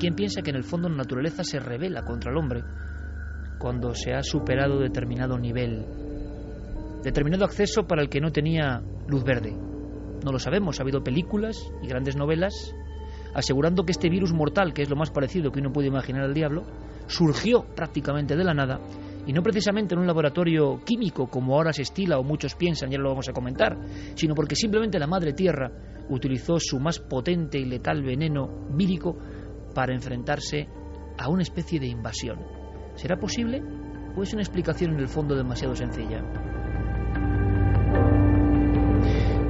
quien piensa que en el fondo la naturaleza se rebela contra el hombre cuando se ha superado determinado nivel, determinado acceso para el que no tenía luz verde. No lo sabemos, ha habido películas y grandes novelas asegurando que este virus mortal, que es lo más parecido que uno puede imaginar al diablo, surgió prácticamente de la nada, y no precisamente en un laboratorio químico como ahora se estila o muchos piensan, ya lo vamos a comentar, sino porque simplemente la madre tierra utilizó su más potente y letal veneno vírico para enfrentarse a una especie de invasión. ¿Será posible o es una explicación en el fondo demasiado sencilla?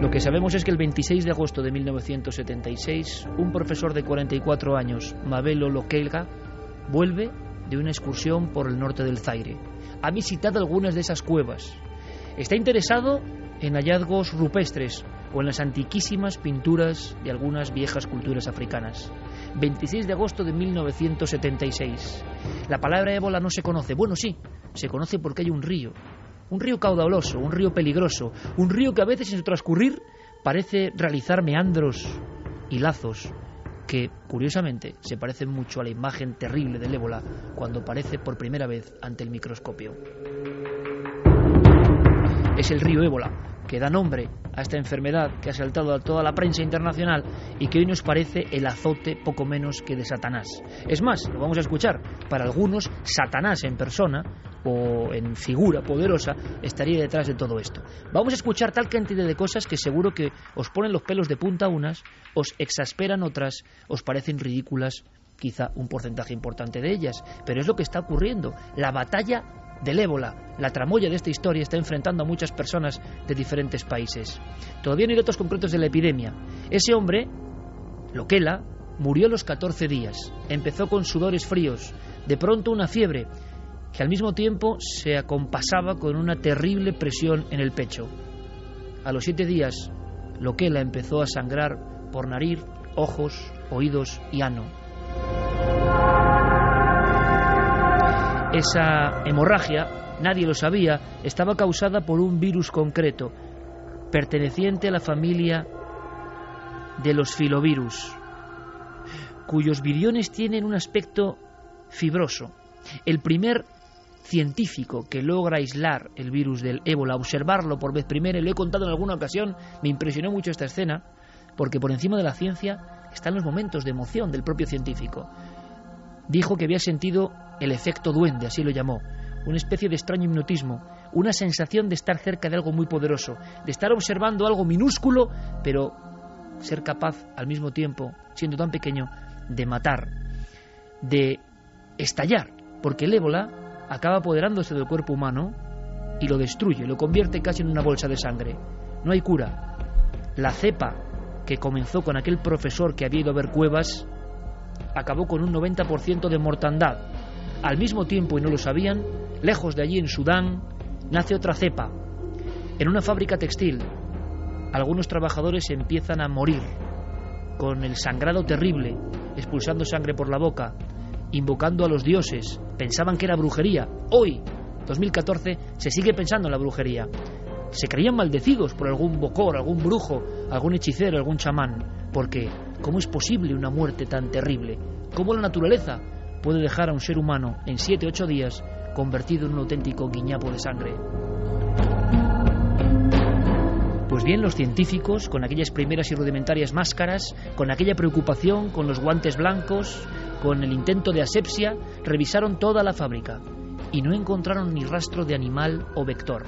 Lo que sabemos es que el 26 de agosto de 1976, un profesor de 44 años, Mabelo Lokelga, vuelve de una excursión por el norte del Zaire. Ha visitado algunas de esas cuevas. Está interesado en hallazgos rupestres o en las antiquísimas pinturas de algunas viejas culturas africanas. 26 de agosto de 1976. La palabra ébola no se conoce. Bueno, sí, se conoce porque hay un río caudaloso, un río peligroso, un río que a veces en su transcurrir parece realizar meandros y lazos que, curiosamente, se parecen mucho a la imagen terrible del ébola cuando aparece por primera vez ante el microscopio. Es el río Ébola, que da nombre a esta enfermedad que ha saltado a toda la prensa internacional y que hoy nos parece el azote poco menos que de Satanás. Es más, lo vamos a escuchar, para algunos Satanás en persona o en figura poderosa estaría detrás de todo esto. Vamos a escuchar tal cantidad de cosas que seguro que os ponen los pelos de punta unas, os exasperan otras, os parecen ridículas quizá un porcentaje importante de ellas, pero es lo que está ocurriendo. La batalla del ébola, la tramoya de esta historia, está enfrentando a muchas personas de diferentes países. Todavía no hay datos concretos de la epidemia. Ese hombre, Lokela, murió a los 14 días. Empezó con sudores fríos, de pronto una fiebre, que al mismo tiempo se acompasaba con una terrible presión en el pecho. A los 7 días, Lokela empezó a sangrar por nariz, ojos, oídos y ano. Esa hemorragia, nadie lo sabía, estaba causada por un virus concreto, perteneciente a la familia de los filovirus, cuyos viriones tienen un aspecto fibroso. El primer científico que logra aislar el virus del ébola, observarlo por vez primera, y lo he contado en alguna ocasión, me impresionó mucho esta escena, porque por encima de la ciencia están los momentos de emoción del propio científico. Dijo que había sentido el efecto duende, así lo llamó, una especie de extraño hipnotismo, una sensación de estar cerca de algo muy poderoso, de estar observando algo minúsculo, pero ser capaz al mismo tiempo, siendo tan pequeño, de matar, de estallar, porque el ébola acaba apoderándose del cuerpo humano y lo destruye, lo convierte casi en una bolsa de sangre. No hay cura. La cepa que comenzó con aquel profesor que había ido a ver cuevas acabó con un 90% de mortandad. Al mismo tiempo, y no lo sabían, lejos de allí en Sudán nace otra cepa. En una fábrica textil, algunos trabajadores empiezan a morir con el sangrado terrible, expulsando sangre por la boca, invocando a los dioses. Pensaban que era brujería. Hoy, 2014, se sigue pensando en la brujería. Se creían maldecidos por algún bocor, algún brujo, algún hechicero, algún chamán. Porque, ¿cómo es posible una muerte tan terrible? ¿Cómo la naturaleza puede dejar a un ser humano en 7 o 8 días convertido en un auténtico guiñapo de sangre? Pues bien, los científicos, con aquellas primeras y rudimentarias máscaras, con aquella preocupación, con los guantes blancos, con el intento de asepsia, revisaron toda la fábrica y no encontraron ni rastro de animal o vector.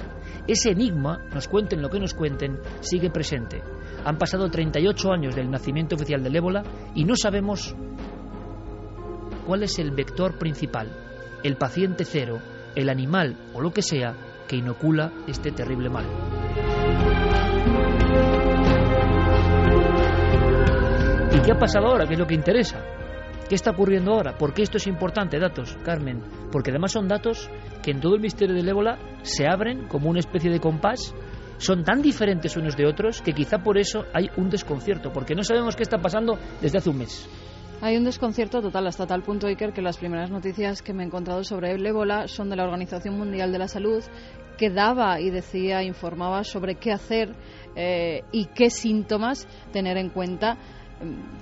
Ese enigma, nos cuenten lo que nos cuenten, sigue presente. Han pasado 38 años del nacimiento oficial del ébola y no sabemos cuál es el vector principal, el paciente cero, el animal o lo que sea que inocula este terrible mal. ¿Y qué ha pasado ahora? ¿Qué es lo que interesa? ¿Qué está ocurriendo ahora? ¿Por qué esto es importante? Datos, Carmen. Porque además son datos que en todo el misterio del ébola se abren como una especie de compás. Son tan diferentes unos de otros que quizá por eso hay un desconcierto, porque no sabemos qué está pasando desde hace un mes. Hay un desconcierto total, hasta tal punto, Iker, que las primeras noticias que me he encontrado sobre el ébola son de la Organización Mundial de la Salud, que daba y decía, informaba sobre qué hacer y qué síntomas tener en cuenta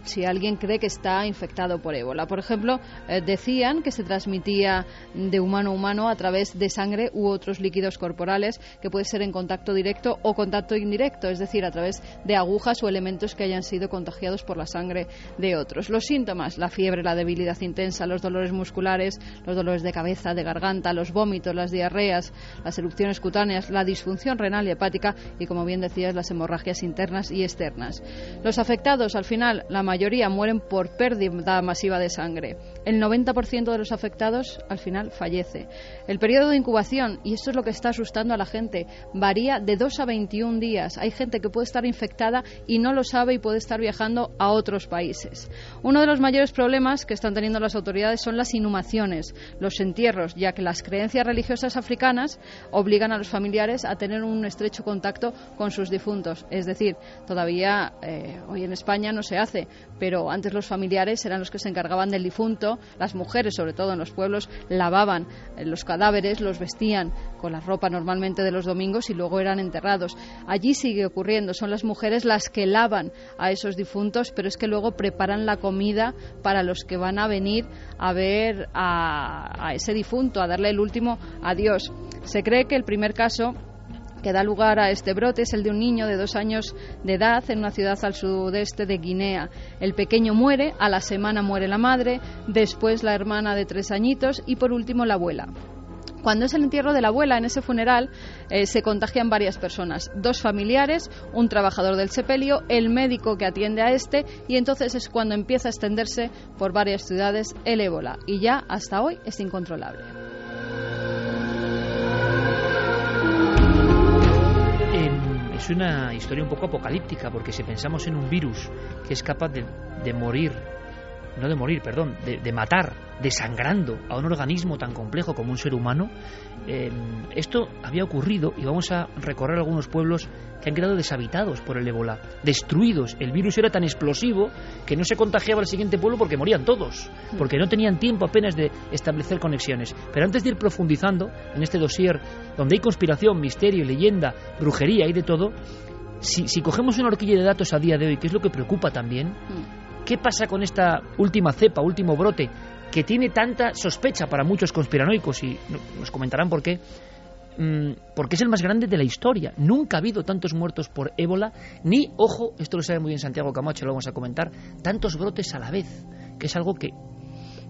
si alguien cree que está infectado por ébola. Por ejemplo, decían que se transmitía de humano a humano a través de sangre u otros líquidos corporales, que puede ser en contacto directo o contacto indirecto, es decir, a través de agujas o elementos que hayan sido contagiados por la sangre de otros. Los síntomas: la fiebre, la debilidad intensa, los dolores musculares, los dolores de cabeza, de garganta, los vómitos, las diarreas, las erupciones cutáneas, la disfunción renal y hepática y, como bien decías, las hemorragias internas y externas. Los afectados, al final, la mayoría mueren por pérdida masiva de sangre. El 90% de los afectados al final fallece. El periodo de incubación, y esto es lo que está asustando a la gente, varía de 2 a 21 días. Hay gente que puede estar infectada y no lo sabe y puede estar viajando a otros países. Uno de los mayores problemas que están teniendo las autoridades son las inhumaciones, los entierros, ya que las creencias religiosas africanas obligan a los familiares a tener un estrecho contacto con sus difuntos. Es decir, todavía hoy en España no se hace, pero antes los familiares eran los que se encargaban del difunto. Las mujeres, sobre todo en los pueblos, lavaban los cadáveres, los vestían con la ropa normalmente de los domingos y luego eran enterrados. Allí sigue ocurriendo, son las mujeres las que lavan a esos difuntos, pero es que luego preparan la comida para los que van a venir a ver a ese difunto, a darle el último adiós. Se cree que el primer caso que da lugar a este brote es el de un niño de 2 años de edad en una ciudad al sudeste de Guinea. El pequeño muere, a la semana muere la madre, después la hermana de 3 añitos y por último la abuela. Cuando es el entierro de la abuela, en ese funeral se contagian varias personas, 2 familiares, un trabajador del sepelio, el médico que atiende a este, y entonces es cuando empieza a extenderse por varias ciudades el ébola, y ya hasta hoy es incontrolable. Es una historia un poco apocalíptica, porque si pensamos en un virus que es capaz de matar desangrando a un organismo tan complejo como un ser humano, esto había ocurrido, y vamos a recorrer algunos pueblos que han quedado deshabitados por el ébola, destruidos. El virus era tan explosivo que no se contagiaba al siguiente pueblo porque morían todos, porque no tenían tiempo apenas de establecer conexiones. Pero antes de ir profundizando en este dossier, donde hay conspiración, misterio, leyenda, brujería y de todo, si cogemos una horquilla de datos a día de hoy, que es lo que preocupa también, ¿qué pasa con esta última cepa, último brote, que tiene tanta sospecha para muchos conspiranoicos? Y nos comentarán por qué. Porque es el más grande de la historia. Nunca ha habido tantos muertos por ébola, ni, ojo, esto lo sabe muy bien Santiago Camacho, lo vamos a comentar, tantos brotes a la vez, que es algo que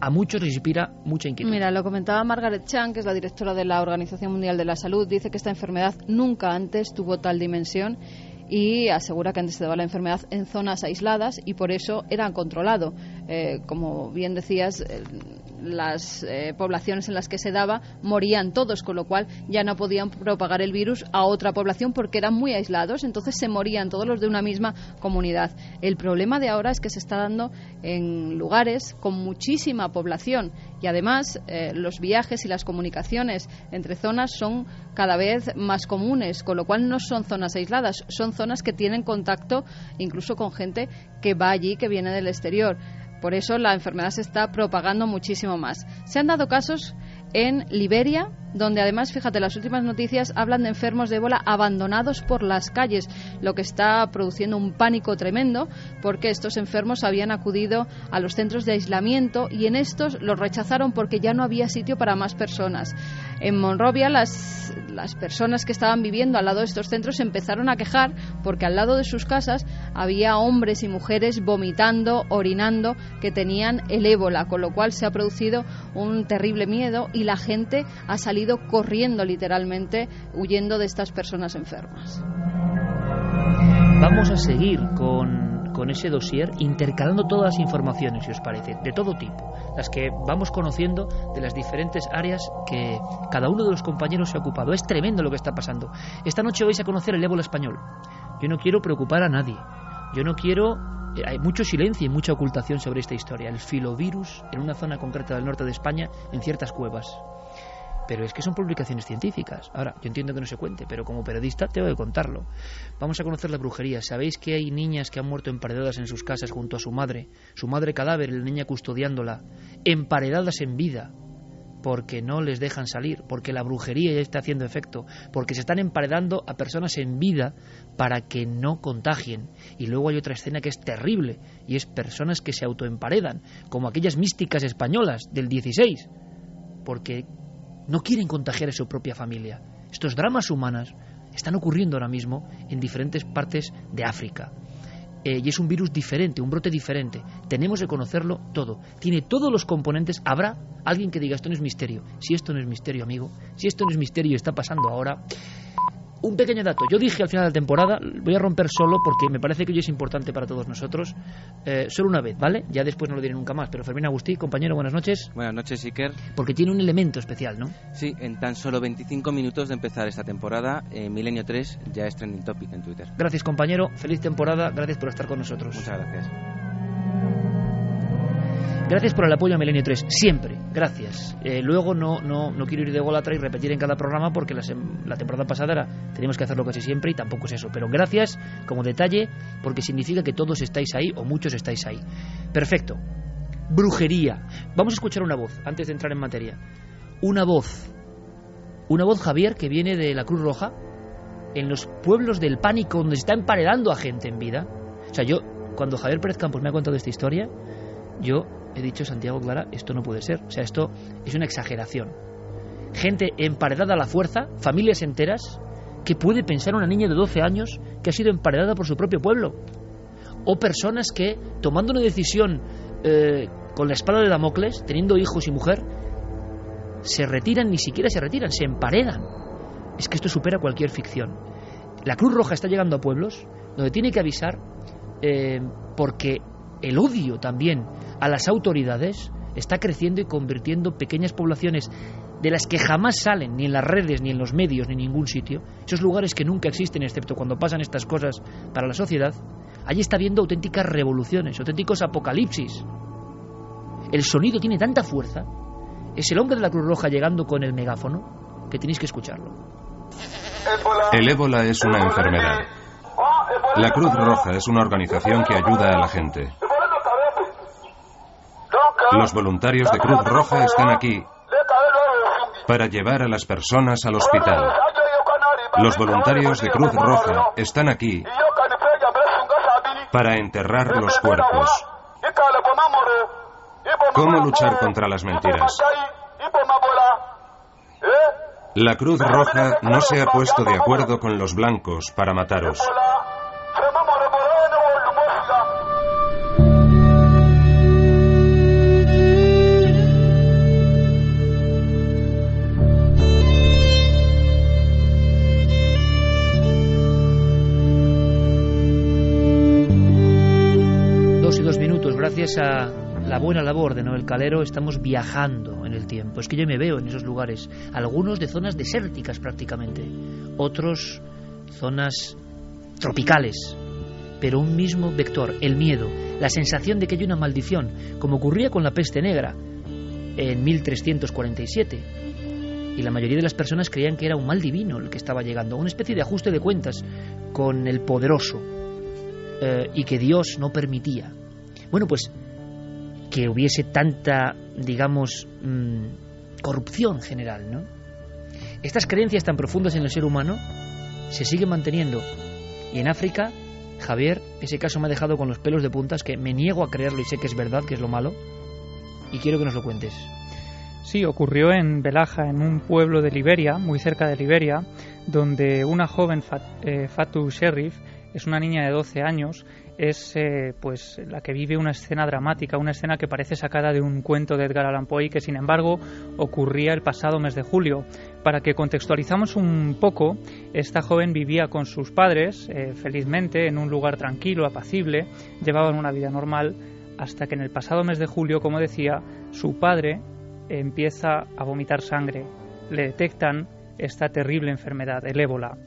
a muchos les inspira mucha inquietud. Mira, lo comentaba Margaret Chan, que es la directora de la Organización Mundial de la Salud. Dice que esta enfermedad nunca antes tuvo tal dimensión y asegura que antes se daba la enfermedad en zonas aisladas y por eso era controlado. Como bien decías, las poblaciones en las que se daba morían todos, con lo cual ya no podían propagar el virus a otra población porque eran muy aislados, entonces se morían todos los de una misma comunidad. El problema de ahora es que se está dando en lugares con muchísima población y además los viajes y las comunicaciones entre zonas son cada vez más comunes, con lo cual no son zonas aisladas, son zonas que tienen contacto incluso con gente que va allí, que viene del exterior. Por eso la enfermedad se está propagando muchísimo más. Se han dado casos en Liberia, donde además, fíjate, las últimas noticias hablan de enfermos de ébola abandonados por las calles, lo que está produciendo un pánico tremendo, porque estos enfermos habían acudido a los centros de aislamiento y en estos los rechazaron porque ya no había sitio para más personas. En Monrovia, las personas que estaban viviendo al lado de estos centros se empezaron a quejar porque al lado de sus casas había hombres y mujeres vomitando, orinando, que tenían el ébola, con lo cual se ha producido un terrible miedo y la gente ha salido corriendo literalmente, huyendo de estas personas enfermas. Vamos a seguir con ese dossier, intercalando todas las informaciones, si os parece, de todo tipo, las que vamos conociendo de las diferentes áreas que cada uno de los compañeros se ha ocupado. Es tremendo lo que está pasando. Esta noche vais a conocer el ébola español. Yo no quiero preocupar a nadie. Yo no quiero... Hay mucho silencio y mucha ocultación sobre esta historia. El filovirus en una zona concreta del norte de España, en ciertas cuevas. Pero es que son publicaciones científicas. Ahora, yo entiendo que no se cuente, pero como periodista tengo que contarlo. Vamos a conocer la brujería. ¿Sabéis que hay niñas que han muerto emparedadas en sus casas junto a su madre cadáver y la niña custodiándola, emparedadas en vida, porque no les dejan salir, porque la brujería ya está haciendo efecto, porque se están emparedando a personas en vida para que no contagien. Y luego hay otra escena que es terrible, y es personas que se autoemparedan, como aquellas místicas españolas del 16, porque no quieren contagiar a su propia familia. Estos dramas humanos están ocurriendo ahora mismo en diferentes partes de África. Y es un virus diferente, un brote diferente. Tenemos que conocerlo todo. Tiene todos los componentes. Habrá alguien que diga, esto no es misterio. Si esto no es misterio, amigo, si esto no es misterio y está pasando ahora... Un pequeño dato. Yo dije al final de la temporada, voy a romper solo porque me parece que hoy es importante para todos nosotros, solo una vez, ¿vale? Ya después no lo diré nunca más. Pero Fermín Agustí, compañero, buenas noches. Buenas noches, Iker. Porque tiene un elemento especial, ¿no? Sí, en tan solo 25 minutos de empezar esta temporada, Milenio 3 ya es trending topic en Twitter. Gracias, compañero. Feliz temporada. Gracias por estar con nosotros. Muchas gracias. Gracias por el apoyo a Milenio 3, siempre, gracias. Luego no quiero ir de ególatra y repetir en cada programa porque la temporada pasada teníamos que hacerlo casi siempre y tampoco es eso. Pero gracias como detalle porque significa que todos estáis ahí o muchos estáis ahí. Perfecto. Brujería. Vamos a escuchar una voz antes de entrar en materia. Una voz, Javier, que viene de la Cruz Roja en los pueblos del pánico donde se está emparedando a gente en vida. O sea, cuando Javier Pérez Campos me ha contado esta historia, yo he dicho, Santiago Clara, esto no puede ser. O sea, esto es una exageración. Gente emparedada a la fuerza, familias enteras. ¿Qué puede pensar una niña de 12 años que ha sido emparedada por su propio pueblo? O personas que, tomando una decisión con la espada de Damocles, teniendo hijos y mujer, se retiran, ni siquiera se retiran, se emparedan. Es que esto supera cualquier ficción. La Cruz Roja está llegando a pueblos donde tiene que avisar porque el odio también a las autoridades está creciendo y convirtiendo pequeñas poblaciones de las que jamás salen ni en las redes, ni en los medios, ni en ningún sitio, esos lugares que nunca existen excepto cuando pasan estas cosas para la sociedad. Allí está habiendo auténticas revoluciones, auténticos apocalipsis. El sonido tiene tanta fuerza, es el hombre de la Cruz Roja llegando con el megáfono, que tenéis que escucharlo. El ébola es una enfermedad. La Cruz Roja es una organización que ayuda a la gente. Los voluntarios de Cruz Roja están aquí para llevar a las personas al hospital. Los voluntarios de Cruz Roja están aquí para enterrar los cuerpos. ¿Cómo luchar contra las mentiras? La Cruz Roja no se ha puesto de acuerdo con los blancos para mataros. Gracias a la buena labor de Noel Calero estamos viajando en el tiempo. Es que yo me veo en esos lugares, algunos de zonas desérticas prácticamente, otros zonas tropicales, pero un mismo vector, el miedo, la sensación de que hay una maldición, como ocurría con la peste negra en 1347. Y la mayoría de las personas creían que era un mal divino el que estaba llegando, una especie de ajuste de cuentas con el poderoso, y que Dios no permitía. Bueno, pues que hubiese tanta, digamos, corrupción general, ¿no? Estas creencias tan profundas en el ser humano se siguen manteniendo. Y en África, Javier, ese caso me ha dejado con los pelos de puntas, que me niego a creerlo y sé que es verdad, que es lo malo, y quiero que nos lo cuentes. Sí, ocurrió en Belaja, en un pueblo de Liberia, muy cerca de Liberia, donde una joven, Fatou Sherif, es una niña de 12 años, es pues la que vive una escena dramática, una escena que parece sacada de un cuento de Edgar Allan Poe, que sin embargo ocurría el pasado mes de julio. Para que contextualizamos un poco, esta joven vivía con sus padres, felizmente, en un lugar tranquilo, apacible, llevaban una vida normal, hasta que en el pasado mes de julio, como decía, su padre empieza a vomitar sangre. Le detectan esta terrible enfermedad, el ébola.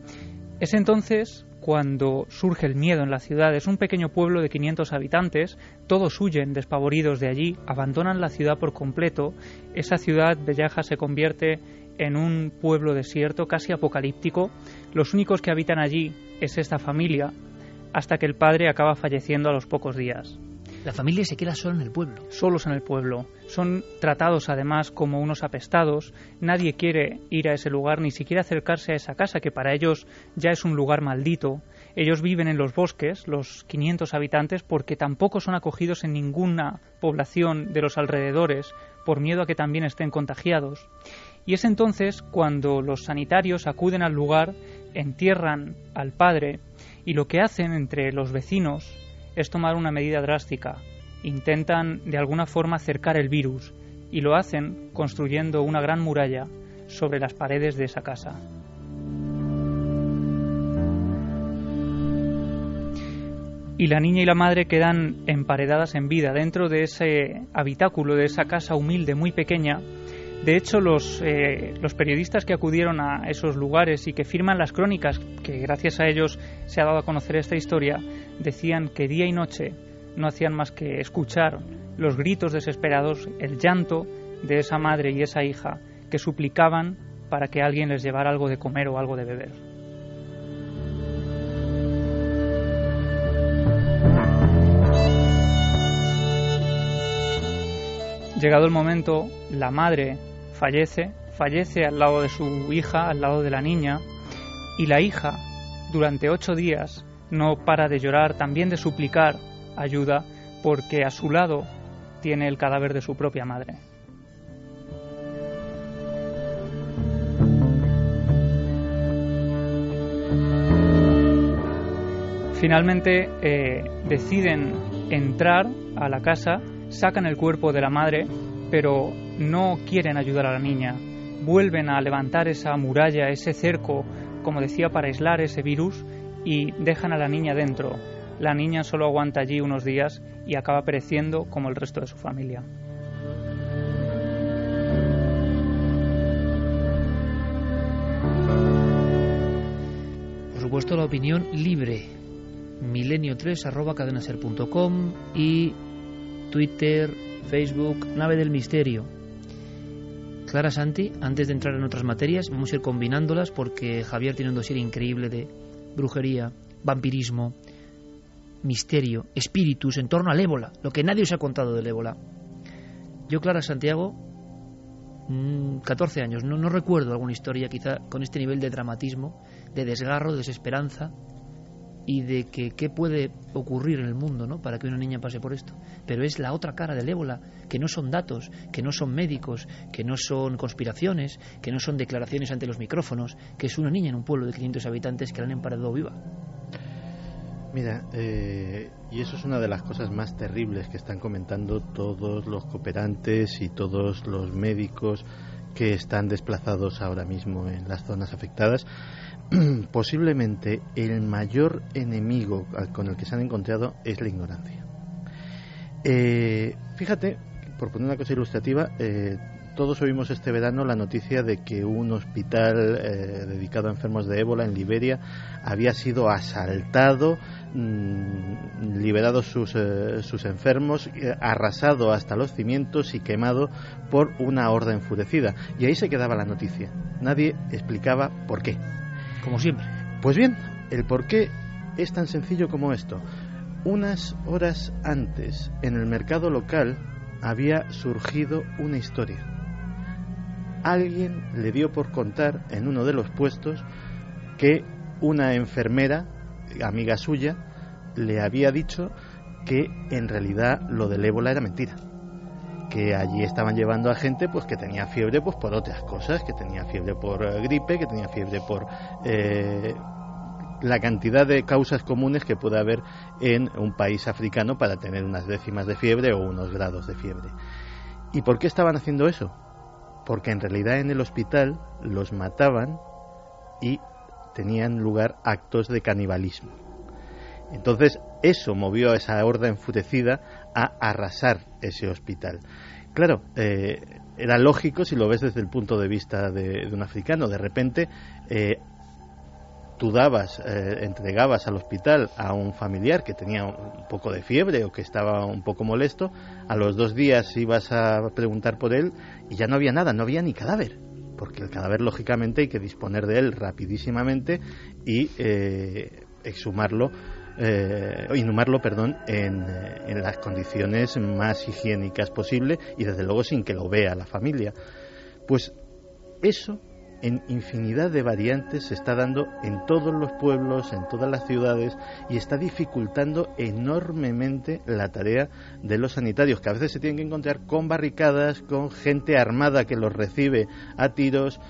Es entonces cuando surge el miedo en la ciudad. Es un pequeño pueblo de 500 habitantes, todos huyen despavoridos de allí, abandonan la ciudad por completo. Esa ciudad, Belaja, se convierte en un pueblo desierto, casi apocalíptico. Los únicos que habitan allí es esta familia, hasta que el padre acaba falleciendo a los pocos días. La familia se queda sola en el pueblo. Solos en el pueblo. Son tratados además como unos apestados. Nadie quiere ir a ese lugar, ni siquiera acercarse a esa casa, que para ellos ya es un lugar maldito. Ellos viven en los bosques, los 500 habitantes, porque tampoco son acogidos en ninguna población de los alrededores, por miedo a que también estén contagiados. Y es entonces cuando los sanitarios acuden al lugar, entierran al padre, y lo que hacen entre los vecinos es tomar una medida drástica. Intentan de alguna forma acercar el virus, y lo hacen construyendo una gran muralla sobre las paredes de esa casa. Y la niña y la madre quedan emparedadas en vida dentro de ese habitáculo, de esa casa humilde, muy pequeña. De hecho, los periodistas que acudieron a esos lugares y que firman las crónicas, que gracias a ellos se ha dado a conocer esta historia, decían que día y noche no hacían más que escuchar los gritos desesperados, el llanto de esa madre y esa hija que suplicaban para que alguien les llevara algo de comer o algo de beber. Llegado el momento, la madre fallece al lado de su hija, al lado de la niña, y la hija, durante 8 días, no para de llorar, también de suplicar ayuda, porque a su lado tiene el cadáver de su propia madre. Finalmente deciden entrar a la casa, sacan el cuerpo de la madre, pero no quieren ayudar a la niña. Vuelven a levantar esa muralla, ese cerco, como decía, para aislar ese virus, y dejan a la niña dentro. La niña solo aguanta allí unos días y acaba pereciendo como el resto de su familia. Por supuesto, la opinión libre. milenio3@cadenaser.com y Twitter, Facebook, Nave del Misterio. Clara, Santi, antes de entrar en otras materias, vamos a ir combinándolas porque Javier tiene un dossier increíble de brujería, vampirismo, misterio, espíritus en torno al ébola, lo que nadie os ha contado del ébola. Yo, Clara Santiago, 14 años, no recuerdo alguna historia quizá con este nivel de dramatismo, de desgarro, de desesperanza y de que qué puede ocurrir en el mundo, ¿no?, para que una niña pase por esto. Pero es la otra cara del ébola, que no son datos, que no son médicos, que no son conspiraciones, que no son declaraciones ante los micrófonos, que es una niña en un pueblo de 500 habitantes que la han emparedado viva. Mira, y eso es una de las cosas más terribles que están comentando todos los cooperantes y todos los médicos que están desplazados ahora mismo en las zonas afectadas. Posiblemente el mayor enemigo con el que se han encontrado es la ignorancia. Fíjate, por poner una cosa ilustrativa, todos oímos este verano la noticia de que un hospital dedicado a enfermos de ébola en Liberia había sido asaltado, liberados sus enfermos, arrasado hasta los cimientos y quemado por una horda enfurecida. Y ahí se quedaba la noticia. Nadie explicaba por qué. Como siempre. Pues bien, el porqué es tan sencillo como esto. Unas horas antes, en el mercado local, había surgido una historia. Alguien le dio por contar en uno de los puestos que una enfermera, amiga suya, le había dicho que en realidad lo del ébola era mentira. Que allí estaban llevando a gente pues que tenía fiebre pues por otras cosas, que tenía fiebre por gripe, que tenía fiebre por la cantidad de causas comunes que puede haber en un país africano para tener unas décimas de fiebre o unos grados de fiebre. ¿Y por qué estaban haciendo eso? Porque en realidad en el hospital los mataban y tenían lugar actos de canibalismo. Entonces eso movió a esa horda enfurecida a arrasar ese hospital. Claro, era lógico si lo ves desde el punto de vista de un africano. De repente tú entregabas al hospital a un familiar que tenía un poco de fiebre o que estaba un poco molesto, a los 2 días ibas a preguntar por él y ya no había nada, no había ni cadáver, porque el cadáver lógicamente hay que disponer de él rapidísimamente y exhumarlo en las condiciones más higiénicas posible y desde luego sin que lo vea la familia. Pues eso en infinidad de variantes se está dando en todos los pueblos, en todas las ciudades, y está dificultando enormemente la tarea de los sanitarios, que a veces se tienen que encontrar con barricadas, con gente armada que los recibe a tiros,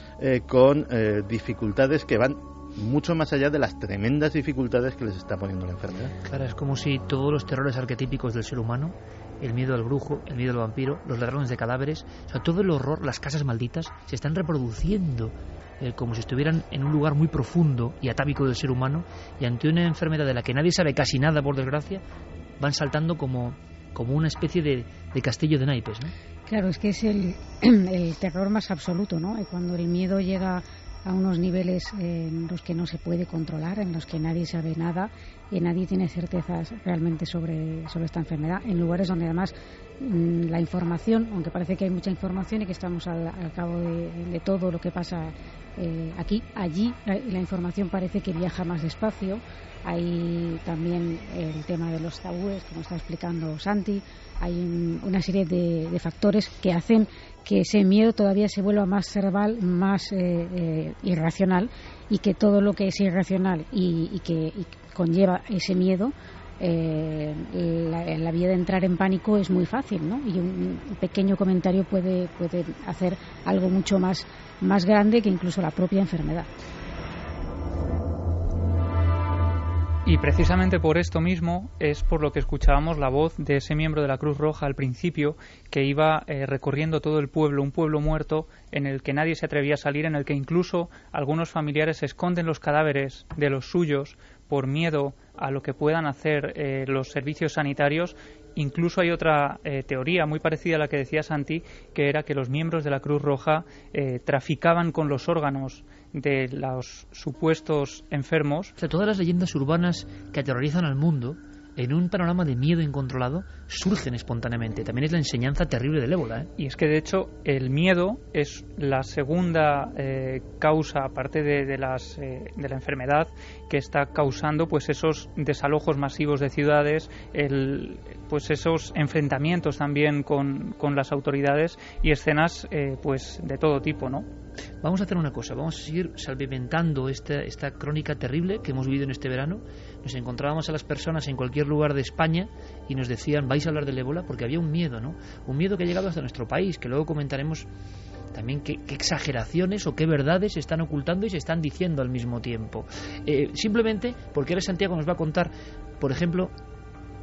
con dificultades que van mucho más allá de las tremendas dificultades que les está poniendo la enfermedad. Claro, es como si todos los terrores arquetípicos del ser humano, el miedo al brujo, el miedo al vampiro, los ladrones de cadáveres, o sea, todo el horror, las casas malditas, se están reproduciendo como si estuvieran en un lugar muy profundo y atávico del ser humano, y ante una enfermedad de la que nadie sabe casi nada, por desgracia, van saltando como una especie de castillo de naipes, ¿no? Claro, es que es el terror más absoluto, ¿no? Cuando el miedo llega a unos niveles en los que no se puede controlar, en los que nadie sabe nada y nadie tiene certezas realmente sobre esta enfermedad, en lugares donde además la información, aunque parece que hay mucha información y que estamos al cabo de todo lo que pasa allí la información parece que viaja más despacio. Hay también el tema de los tabúes, como está explicando Santi. Hay una serie de factores que hacen que ese miedo todavía se vuelva más cerval, más irracional, y que todo lo que es irracional y que conlleva ese miedo, la vía de entrar en pánico es muy fácil, ¿no? Y un pequeño comentario puede hacer algo mucho más grande que incluso la propia enfermedad. Y precisamente por esto mismo es por lo que escuchábamos la voz de ese miembro de la Cruz Roja al principio, que iba recorriendo todo el pueblo, un pueblo muerto en el que nadie se atrevía a salir, en el que incluso algunos familiares esconden los cadáveres de los suyos por miedo a lo que puedan hacer los servicios sanitarios. Incluso hay otra teoría muy parecida a la que decía Santi, que era que los miembros de la Cruz Roja traficaban con los órganos de los supuestos enfermos. O sea, todas las leyendas urbanas que aterrorizan al mundo, en un panorama de miedo incontrolado, surgen espontáneamente. También es la enseñanza terrible del ébola, ¿eh? Y es que, de hecho, el miedo es la segunda causa, aparte de la enfermedad, que está causando pues esos desalojos masivos de ciudades, pues esos enfrentamientos también con las autoridades y escenas pues de todo tipo, ¿no? Vamos a hacer una cosa, vamos a seguir salpimentando esta crónica terrible que hemos vivido en este verano. Nos encontrábamos a las personas en cualquier lugar de España y nos decían, vais a hablar del ébola, porque había un miedo, ¿no? Un miedo que ha llegado hasta nuestro país, que luego comentaremos también qué exageraciones o qué verdades se están ocultando y se están diciendo al mismo tiempo. Simplemente porque ahora Santiago nos va a contar, por ejemplo,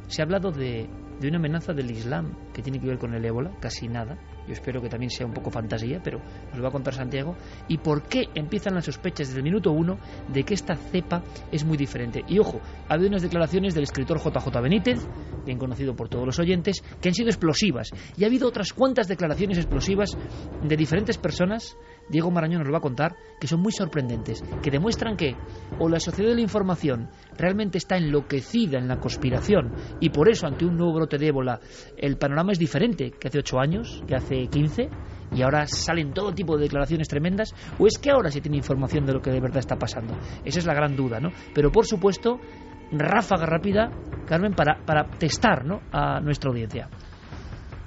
se ha hablado de una amenaza del Islam que tiene que ver con el ébola, casi nada. Yo espero que también sea un poco fantasía, pero nos lo va a contar Santiago. ¿Y por qué empiezan las sospechas desde el minuto 1 de que esta cepa es muy diferente? Y ojo, ha habido unas declaraciones del escritor JJ Benítez, bien conocido por todos los oyentes, que han sido explosivas. Y ha habido otras cuantas declaraciones explosivas de diferentes personas, Diego Marañón nos lo va a contar, que son muy sorprendentes, que demuestran que o la sociedad de la información realmente está enloquecida en la conspiración y por eso ante un nuevo brote de ébola el panorama es diferente que hace 8 años, que hace 15, y ahora salen todo tipo de declaraciones tremendas, o es que ahora se tiene información de lo que de verdad está pasando. Esa es la gran duda, ¿no? Pero por supuesto, ráfaga rápida, Carmen, para testar, ¿no?, a nuestra audiencia.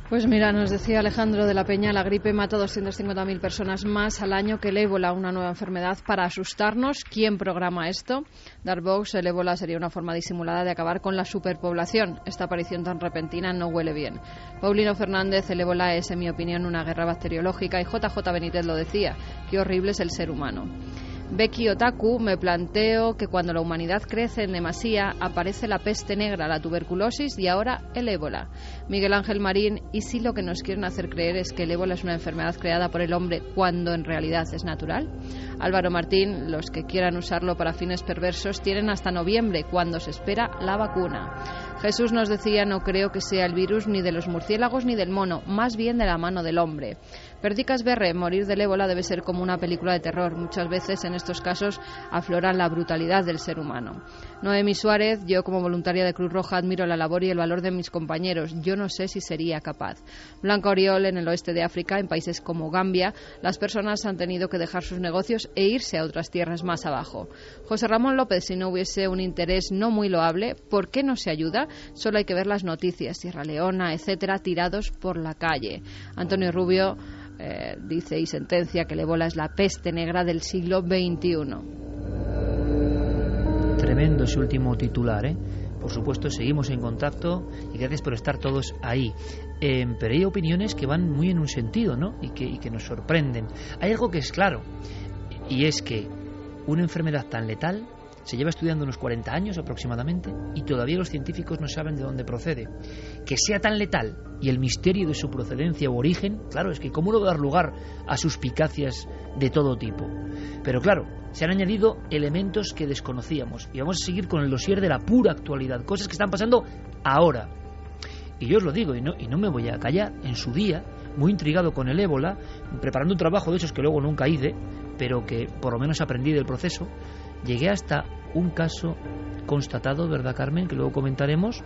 Pues mira, nos decía Alejandro de la Peña, la gripe mata a 250.000 personas más al año que el ébola, una nueva enfermedad para asustarnos. ¿Quién programa esto? Darbox, el ébola sería una forma disimulada de acabar con la superpoblación. Esta aparición tan repentina no huele bien. Paulino Fernández, el ébola es, en mi opinión, una guerra bacteriológica, y JJ Benítez lo decía, qué horrible es el ser humano. Becky Otaku, me planteo que cuando la humanidad crece en demasía aparece la peste negra, la tuberculosis y ahora el ébola. Miguel Ángel Marín, ¿y si lo que nos quieren hacer creer es que el ébola es una enfermedad creada por el hombre cuando en realidad es natural? Álvaro Martín, los que quieran usarlo para fines perversos tienen hasta noviembre, cuando se espera la vacuna. Jesús nos decía: no creo que sea el virus ni de los murciélagos ni del mono, más bien de la mano del hombre. Perdicas Berre, morir del ébola debe ser como una película de terror. Muchas veces en estos casos aflora la brutalidad del ser humano. Noemi Suárez: yo como voluntaria de Cruz Roja admiro la labor y el valor de mis compañeros. Yo no sé si sería capaz. Blanca Oriol: en el oeste de África, en países como Gambia, las personas han tenido que dejar sus negocios e irse a otras tierras más abajo. José Ramón López: si no hubiese un interés no muy loable, ¿por qué no se ayuda? Solo hay que ver las noticias, Sierra Leona, etcétera, tirados por la calle. Antonio Rubio dice y sentencia que el ébola es la peste negra del siglo XXI. Tremendo ese último titular, ¿eh? Por supuesto, seguimos en contacto y gracias por estar todos ahí. Pero hay opiniones que van muy en un sentido, ¿no? Y que nos sorprenden. Hay algo que es claro, y es que una enfermedad tan letal se lleva estudiando unos 40 años aproximadamente y todavía los científicos no saben de dónde procede. Que sea tan letal y el misterio de su procedencia u origen, claro, es que cómo no va a dar lugar a suspicacias de todo tipo. Pero claro, se han añadido elementos que desconocíamos y vamos a seguir con el dossier de la pura actualidad, cosas que están pasando ahora. Y yo os lo digo, y no me voy a callar. En su día, muy intrigado con el ébola, preparando un trabajo de esos que luego nunca hice, pero que por lo menos aprendí del proceso, llegué hasta un caso constatado, ¿verdad, Carmen?, que luego comentaremos,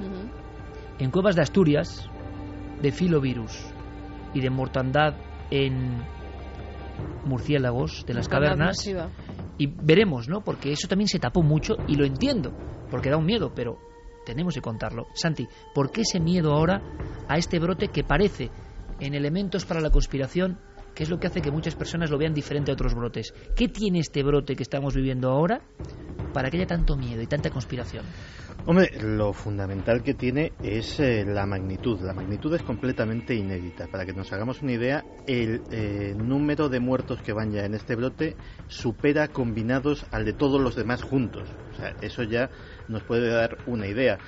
en cuevas de Asturias, de filovirus y de mortandad en murciélagos de las cavernas. Masiva. Y veremos, ¿no?, porque eso también se tapó mucho y lo entiendo, porque da un miedo, pero tenemos que contarlo. Santi, ¿por qué ese miedo ahora a este brote que parece en elementos para la conspiración? ¿Qué es lo que hace que muchas personas lo vean diferente a otros brotes? ¿Qué tiene este brote que estamos viviendo ahora para que haya tanto miedo y tanta conspiración? Hombre, lo fundamental que tiene es la magnitud. La magnitud es completamente inédita. Para que nos hagamos una idea, el número de muertos que van ya en este brote supera combinados al de todos los demás juntos. O sea, eso ya nos puede dar una idea.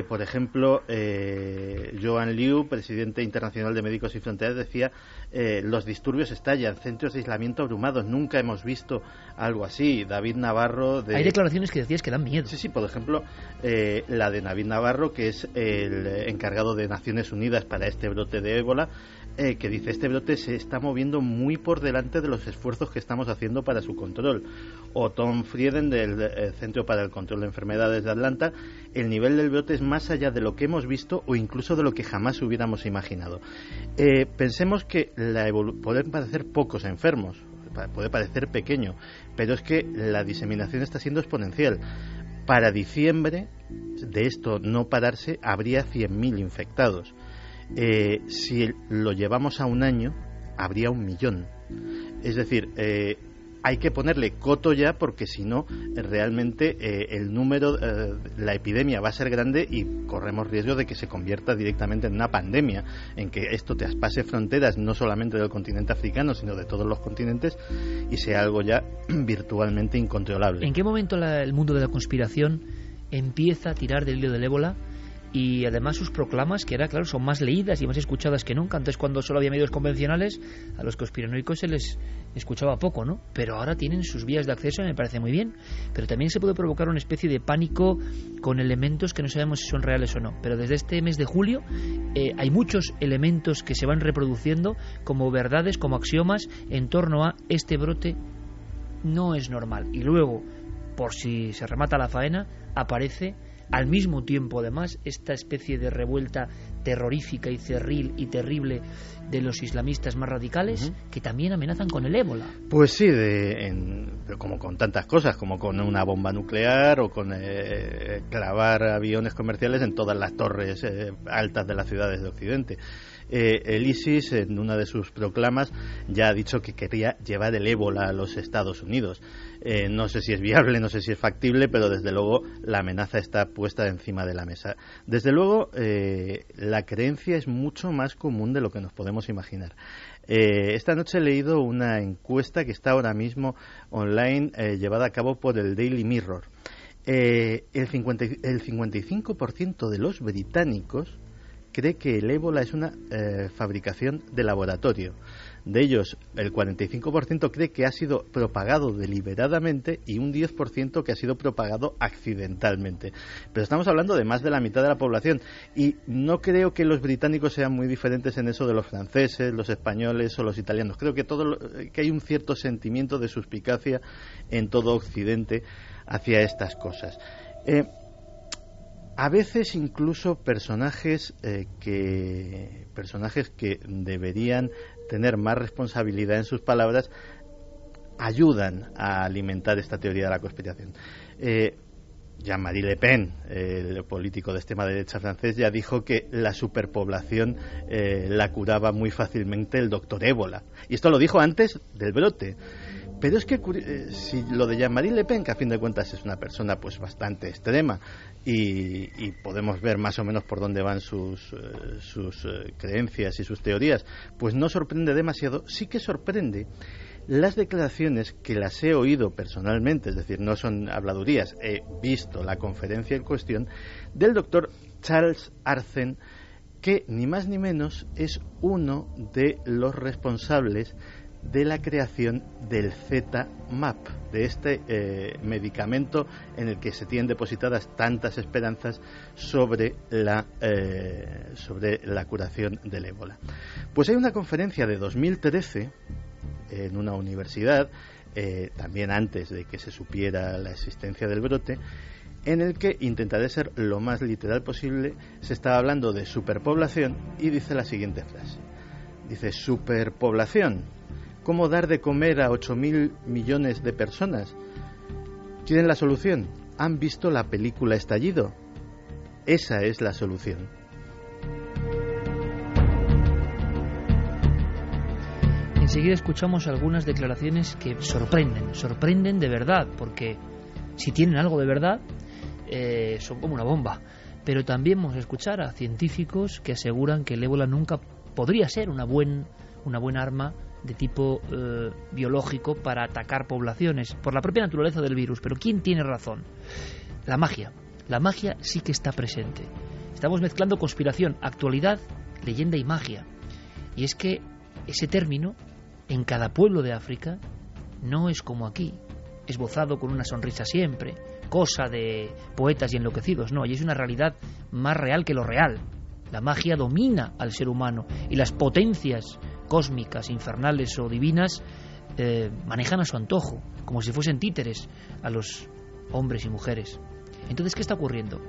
Por ejemplo, Joan Liu, presidente internacional de Médicos Sin Fronteras, decía: los disturbios estallan, centros de aislamiento abrumados, nunca hemos visto algo así. David Navarro... Hay declaraciones que decías que dan miedo. Sí, por ejemplo, la de David Navarro, que es el encargado de Naciones Unidas para este brote de ébola, que dice: este brote se está moviendo muy por delante de los esfuerzos que estamos haciendo para su control. O Tom Frieden, del Centro para el Control de Enfermedades de Atlanta: el nivel del brote es más allá de lo que hemos visto o incluso de lo que jamás hubiéramos imaginado. Pensemos que pueden parecer pocos enfermos, puede parecer pequeño, pero es que la diseminación está siendo exponencial. Para diciembre, de esto no pararse, habría 100.000 infectados. Si lo llevamos a un año, habría 1 millón. Es decir, hay que ponerle coto ya, porque si no, realmente el número, la epidemia va a ser grande y corremos riesgo de que se convierta directamente en una pandemia, en que esto traspase fronteras no solamente del continente africano, sino de todos los continentes, y sea algo ya virtualmente incontrolable. ¿En qué momento el mundo de la conspiración empieza a tirar del hilo del ébola? Y además sus proclamas, que claro, son más leídas y más escuchadas que nunca. Antes, cuando solo había medios convencionales, a los conspiranoicos se les escuchaba poco, ¿no? Pero ahora tienen sus vías de acceso y me parece muy bien. Pero también se puede provocar una especie de pánico con elementos que no sabemos si son reales o no. Pero desde este mes de julio hay muchos elementos que se van reproduciendo como verdades, como axiomas, en torno a este brote no es normal. Y luego, por si se remata la faena, aparece al mismo tiempo, además, esta especie de revuelta terrorífica y cerril y terrible de los islamistas más radicales, que también amenazan con el ébola. Pues sí, como con tantas cosas, como con una bomba nuclear o con clavar aviones comerciales en todas las torres altas de las ciudades de Occidente. El ISIS, en una de sus proclamas, ya ha dicho que quería llevar el ébola a los Estados Unidos. No sé si es viable, no sé si es factible, pero desde luego la amenaza está puesta encima de la mesa. Desde luego, la creencia es mucho más común de lo que nos podemos imaginar. Esta noche he leído una encuesta que está ahora mismo online, llevada a cabo por el Daily Mirror. El 55% de los británicos cree que el ébola es una fabricación de laboratorio. De ellos, el 45% cree que ha sido propagado deliberadamente y un 10% que ha sido propagado accidentalmente. Pero estamos hablando de más de la mitad de la población y no creo que los británicos sean muy diferentes en eso de los franceses, los españoles o los italianos. Creo que que hay un cierto sentimiento de suspicacia en todo Occidente hacia estas cosas. A veces incluso personajes que deberían tener más responsabilidad en sus palabras ayudan a alimentar esta teoría de la conspiración. Jean-Marie Le Pen, el político de extrema derecha francés, ya dijo que la superpoblación la curaba muy fácilmente el doctor Ébola. Y esto lo dijo antes del brote. Pero es que si lo de Jean-Marie Le Pen, que a fin de cuentas es una persona pues bastante extrema y podemos ver más o menos por dónde van sus creencias y sus teorías, pues no sorprende demasiado. Sí que sorprende las declaraciones que las he oído personalmente, es decir, no son habladurías, he visto la conferencia en cuestión del doctor Charles Arzen, que ni más ni menos es uno de los responsables de la creación del Z-MAP, de este medicamento en el que se tienen depositadas tantas esperanzas sobre la curación del ébola. Pues hay una conferencia de 2013 en una universidad, también antes de que se supiera la existencia del brote, en el que, intentaré ser lo más literal posible, se estaba hablando de superpoblación y dice la siguiente frase. Dice: superpoblación. ¿Cómo dar de comer a 8.000 millones de personas? ¿Tienen la solución? ¿Han visto la película Estallido? Esa es la solución. Enseguida escuchamos algunas declaraciones que sorprenden de verdad, porque si tienen algo de verdad, son como una bomba. Pero también vamos a escuchar a científicos que aseguran que el ébola nunca podría ser una buena arma de tipo biológico para atacar poblaciones, por la propia naturaleza del virus. Pero ¿quién tiene razón? La magia sí que está presente. Estamos mezclando conspiración, actualidad, leyenda y magia. Y es que ese término, en cada pueblo de África, no es como aquí, esbozado con una sonrisa siempre, cosa de poetas y enloquecidos. No, y es una realidad más real que lo real. La magia domina al ser humano y las potencias cósmicas, infernales o divinas manejan a su antojo, como si fuesen títeres a los hombres y mujeres. Entonces, ¿qué está ocurriendo?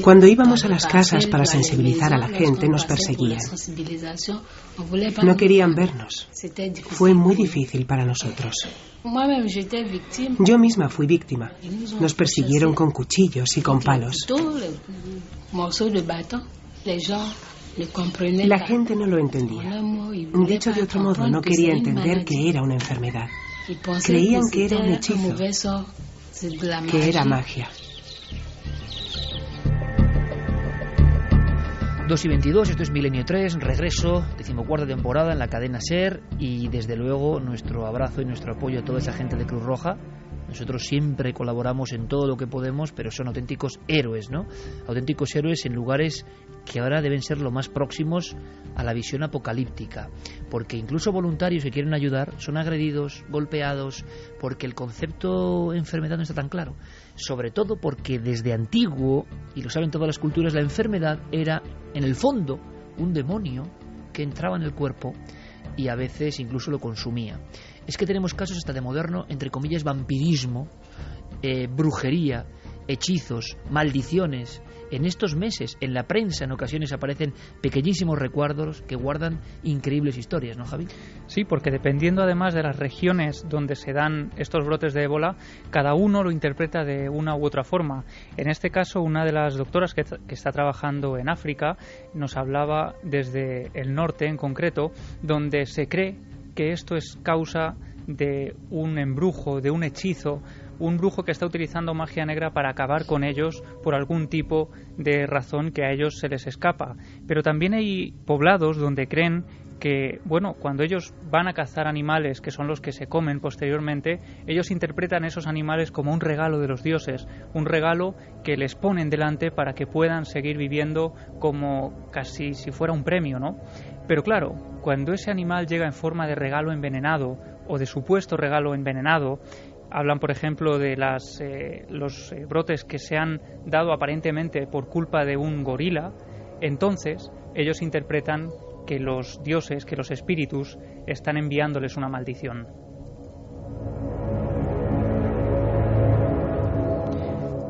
Cuando íbamos a las casas para sensibilizar a la gente, nos perseguían. No querían vernos. Fue muy difícil para nosotros. Yo misma fui víctima. Nos persiguieron con cuchillos y con palos. La gente no lo entendía. Dicho de otro modo, no quería entender que era una enfermedad. Creían que era un hechizo, que era magia. 2:22, esto es Milenio 3, regreso, 14ª temporada en la cadena SER, y desde luego nuestro abrazo y nuestro apoyo a toda esa gente de Cruz Roja. Nosotros siempre colaboramos en todo lo que podemos, pero son auténticos héroes, ¿no? Auténticos héroes en lugares que ahora deben ser lo más próximos a la visión apocalíptica, porque incluso voluntarios que quieren ayudar son agredidos, golpeados, porque el concepto enfermedad no está tan claro. Sobre todo porque desde antiguo, y lo saben todas las culturas, la enfermedad era, en el fondo, un demonio que entraba en el cuerpo y a veces incluso lo consumía. Es que tenemos casos hasta de moderno, entre comillas, vampirismo, brujería, hechizos, maldiciones. En estos meses, en la prensa, en ocasiones aparecen pequeñísimos recuerdos que guardan increíbles historias, ¿no, Javi? Sí, porque dependiendo además de las regiones donde se dan estos brotes de ébola, cada uno lo interpreta de una u otra forma. En este caso, una de las doctoras que está trabajando en África nos hablaba desde el norte en concreto, donde se cree que esto es causa de un embrujo, de un hechizo, un brujo que está utilizando magia negra para acabar con ellos por algún tipo de razón que a ellos se les escapa. Pero también hay poblados donde creen que, bueno, cuando ellos van a cazar animales, que son los que se comen posteriormente, ellos interpretan esos animales como un regalo de los dioses, un regalo que les ponen delante para que puedan seguir viviendo como casi si fuera un premio, ¿no? Pero claro, cuando ese animal llega en forma de regalo envenenado o de supuesto regalo envenenado, hablan, por ejemplo, de los brotes que se han dado aparentemente por culpa de un gorila, entonces ellos interpretan que los dioses, que los espíritus, están enviándoles una maldición.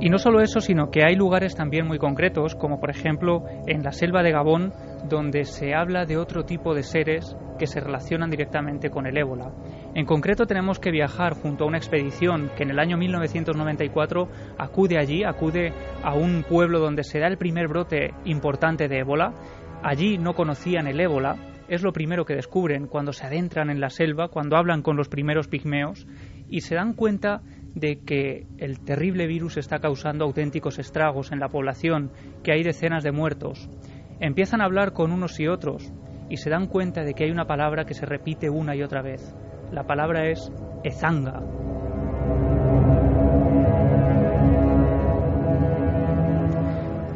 Y no solo eso, sino que hay lugares también muy concretos, como por ejemplo en la selva de Gabón, donde se habla de otro tipo de seres que se relacionan directamente con el ébola. En concreto tenemos que viajar junto a una expedición que en el año 1994 acude a un pueblo donde se da el primer brote importante de ébola. Allí no conocían el ébola, es lo primero que descubren cuando se adentran en la selva, cuando hablan con los primeros pigmeos y se dan cuenta de que el terrible virus está causando auténticos estragos en la población, que hay decenas de muertos. Empiezan a hablar con unos y otros y se dan cuenta de que hay una palabra que se repite una y otra vez. La palabra es Ezanga.